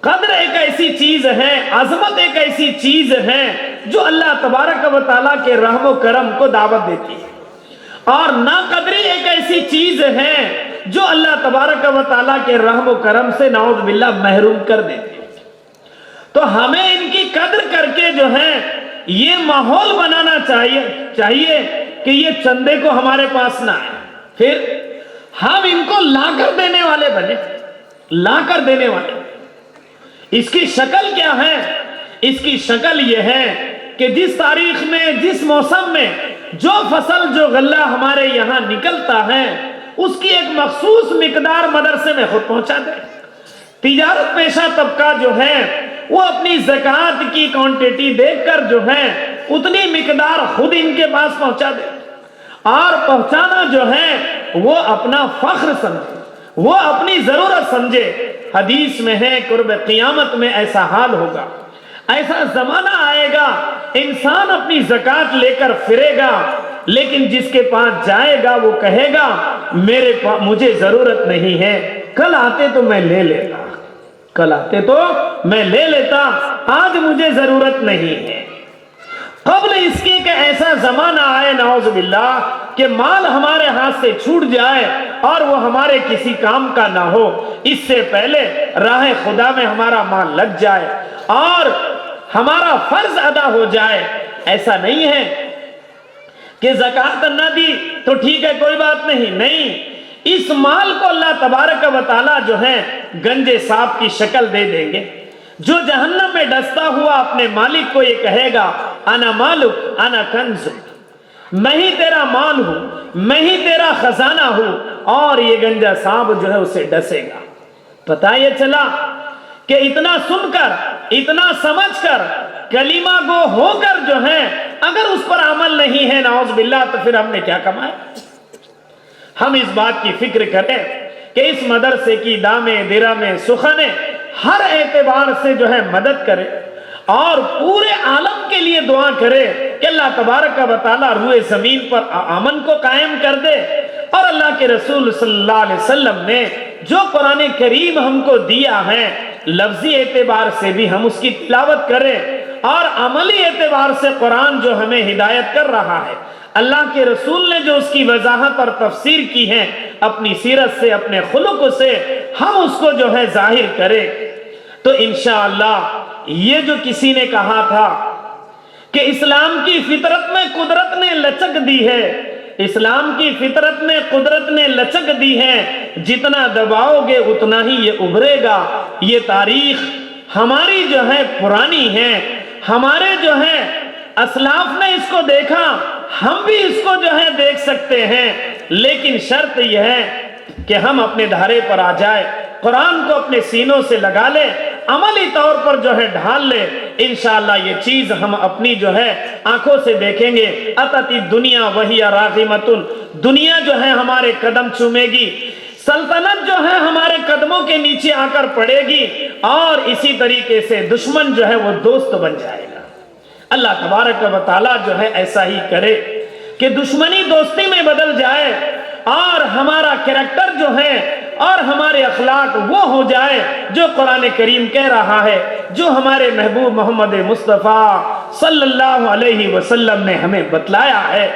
قدر ایک ایسی چیز ہے، عظمت ایک ایسی چیز ہے جو اللہ تبارک و تعالیٰ کے رحم و کرم کو دعوت دیتی ہے، اور ناقدری ایک ایسی چیز ہے جو اللہ تبارک و تعالیٰ کے رحم و کرم سے نعوذ باللہ محروم کر دیتی ہے۔ تو ہمیں ان کی قدر کر کے جو ہے یہ ماحول بنانا چاہیے کہ یہ چندے کو ہمارے پاس نہ آئے، پھر ہم ان کو لا کر دینے والے بنے، لا کر دینے والے۔ اس کی شکل کیا ہے؟ اس کی شکل یہ ہے کہ جس تاریخ میں، جس موسم میں جو فصل جو غلہ ہمارے یہاں نکلتا ہے اس کی ایک مخصوص مقدار مدرسے میں خود پہنچا دے۔ تجارت پیشہ طبقہ جو ہے وہ اپنی زکوٰۃ کی کوانٹٹی دیکھ کر جو ہے اتنی مقدار خود ان کے پاس پہنچا دے، اور پہنچانا جو ہے وہ اپنا فخر سمجھے، وہ اپنی ضرورت سمجھے۔ حدیث میں ہے قرب قیامت میں ایسا حال ہوگا، ایسا زمانہ آئے گا انسان اپنی زکوٰۃ لے کر پھرے گا، لیکن جس کے پاس جائے گا وہ کہے گا مجھے ضرورت نہیں ہے، کل آتے تو میں لے لیتا، کل آتے تو میں لے لیتا، آج مجھے ضرورت نہیں ہے۔ قبل اس کے کہ ایسا زمانہ آئے نعوذ باللہ کہ مال ہمارے ہاتھ سے چھوٹ جائے اور وہ ہمارے کسی کام کا نہ ہو، اس سے پہلے راہ خدا میں ہمارا مال لگ جائے اور ہمارا فرض ادا ہو جائے۔ ایسا نہیں ہے کہ زکوٰۃ نہ دی تو ٹھیک ہے کوئی بات نہیں، اس مال کو اللہ تبارک و تعالیٰ جو ہے گنجے سانپ کی شکل دے دیں گے، جو جہنم میں ڈستا ہوا اپنے مالک کو یہ کہے گا انا مالک انا کنزک، میں ہی تیرا مال ہوں، میں ہی تیرا خزانہ ہوں، اور یہ گنجا سانپ جو ہے اسے ڈسے گا۔ پتہ یہ چلا کہ اتنا سن کر، اتنا سمجھ کر، کلمہ گو ہو کر جو ہے اگر اس پر عمل نہیں ہے نعوذ باللہ تو پھر ہم نے کیا کمایا؟ ہم اس بات کی فکر کریں کہ اس مدرسے کی دامے درامے سخنے ہر اعتبار سے جو ہے مدد کرے اور پورے عالم کے لیے دعا کرے کہ اللہ تبارک و تعالیٰ روئے زمین پر امن کو قائم کر دے، اور اللہ کے رسول صلی اللہ علیہ وسلم نے جو قرآن کریم ہم کو دیا ہے لفظی اعتبار سے بھی ہم اس کی تلاوت کریں، اور عملی اعتبار سے قرآن جو ہمیں ہدایت کر رہا ہے، اللہ کے رسول نے جو اس کی وضاحت اور تفسیر کی ہے اپنی سیرت سے، اپنے خلق سے ہم اس کو جو ہے ظاہر کریں، تو انشاءاللہ یہ جو کسی نے کہا تھا کہ اسلام کی فطرت میں قدرت نے لچک دی ہے، اسلام کی فطرت میں قدرت نے لچک دی ہے، جتنا دباؤ گے اتنا ہی یہ ابھرے گا۔ یہ تاریخ ہماری جو ہے پرانی ہے، ہمارے جو ہے اسلاف نے اس کو دیکھا، ہم بھی اس کو جو ہے دیکھ سکتے ہیں، لیکن شرط یہ ہے کہ ہم اپنے دھارے پر آ جائے، قرآن کو اپنے سینوں سے لگا لے، عملی طور پر جو ہے ڈھال لے، انشاءاللہ یہ چیز ہم اپنی جو ہے آنکھوں سے دیکھیں گے۔ اتتی دنیا وہی راغمتن، دنیا جو ہے ہمارے قدم چومے گی، سلطنت جو ہے ہمارے قدموں کے نیچے آ کر پڑے گی، اور اسی طریقے سے دشمن جو ہے وہ دوست بن جائے گا۔ اللہ تبارک و تعالیٰ جو ہے ایسا ہی کرے کہ دشمنی دوستی میں بدل جائے، اور ہمارا کریکٹر جو ہے اور ہمارے اخلاق وہ ہو جائے جو قرآن کریم کہہ رہا ہے، جو ہمارے محبوب محمد مصطفیٰ صلی اللہ علیہ وسلم نے ہمیں بتلایا ہے۔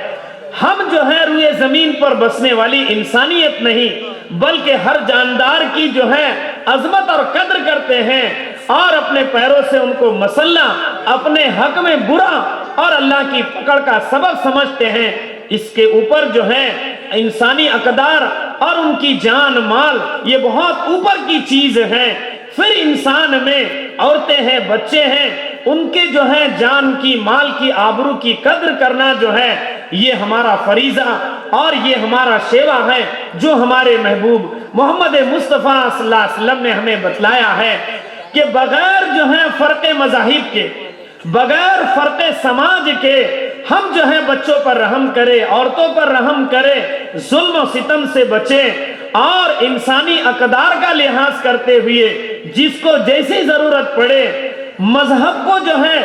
ہم جو ہے روئے زمین پر بسنے والی انسانیت نہیں بلکہ ہر جاندار کی جو ہے عظمت اور قدر کرتے ہیں، اور اپنے پیروں سے ان کو مسلح، اپنے حق میں برا اور اللہ کی پکڑ کا سبب سمجھتے ہیں۔ اس کے اوپر جو ہے انسانی اقدار اور ان کی جان مال یہ بہت اوپر کی چیز ہے۔ پھر انسان میں عورتیں ہیں، بچے ہیں، ان کے جو ہے جان کی، مال کی، آبرو کی قدر کرنا جو ہے یہ ہمارا فریضہ اور یہ ہمارا شیوا ہے جو ہمارے محبوب محمد مصطفیٰ صلی اللہ علیہ وسلم نے ہمیں بتلایا ہے کہ بغیر جو ہے فرق مذاہب کے، بغیر فرق سماج کے ہم جو ہے بچوں پر رحم کرے، عورتوں پر رحم کرے، ظلم و ستم سے بچیں اور انسانی اقدار کا لحاظ کرتے ہوئے جس کو جیسی ضرورت پڑے مذہب کو جو ہے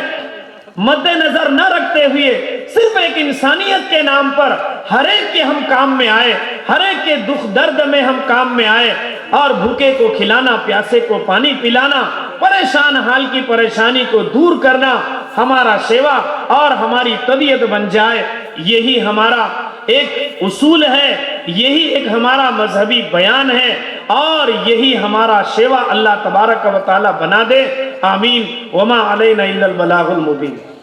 مد نظر نہ رکھتے ہوئے صرف ایک انسانیت کے نام پر ہر ایک کے ہم کام میں آئے، ہر ایک کے دکھ درد میں ہم کام میں آئے اور بھوکے کو کھلانا، پیاسے کو پانی پلانا، پریشان حال کی پریشانی کو دور کرنا ہمارا شیوا اور ہماری طبیعت بن جائے۔ یہی ہمارا ایک اصول ہے، یہی ایک ہمارا مذہبی بیان ہے اور یہی ہمارا شیوا اللہ تبارک و تعالی بنا دے۔ آمین۔ وما علینا الا البلاغ المبین۔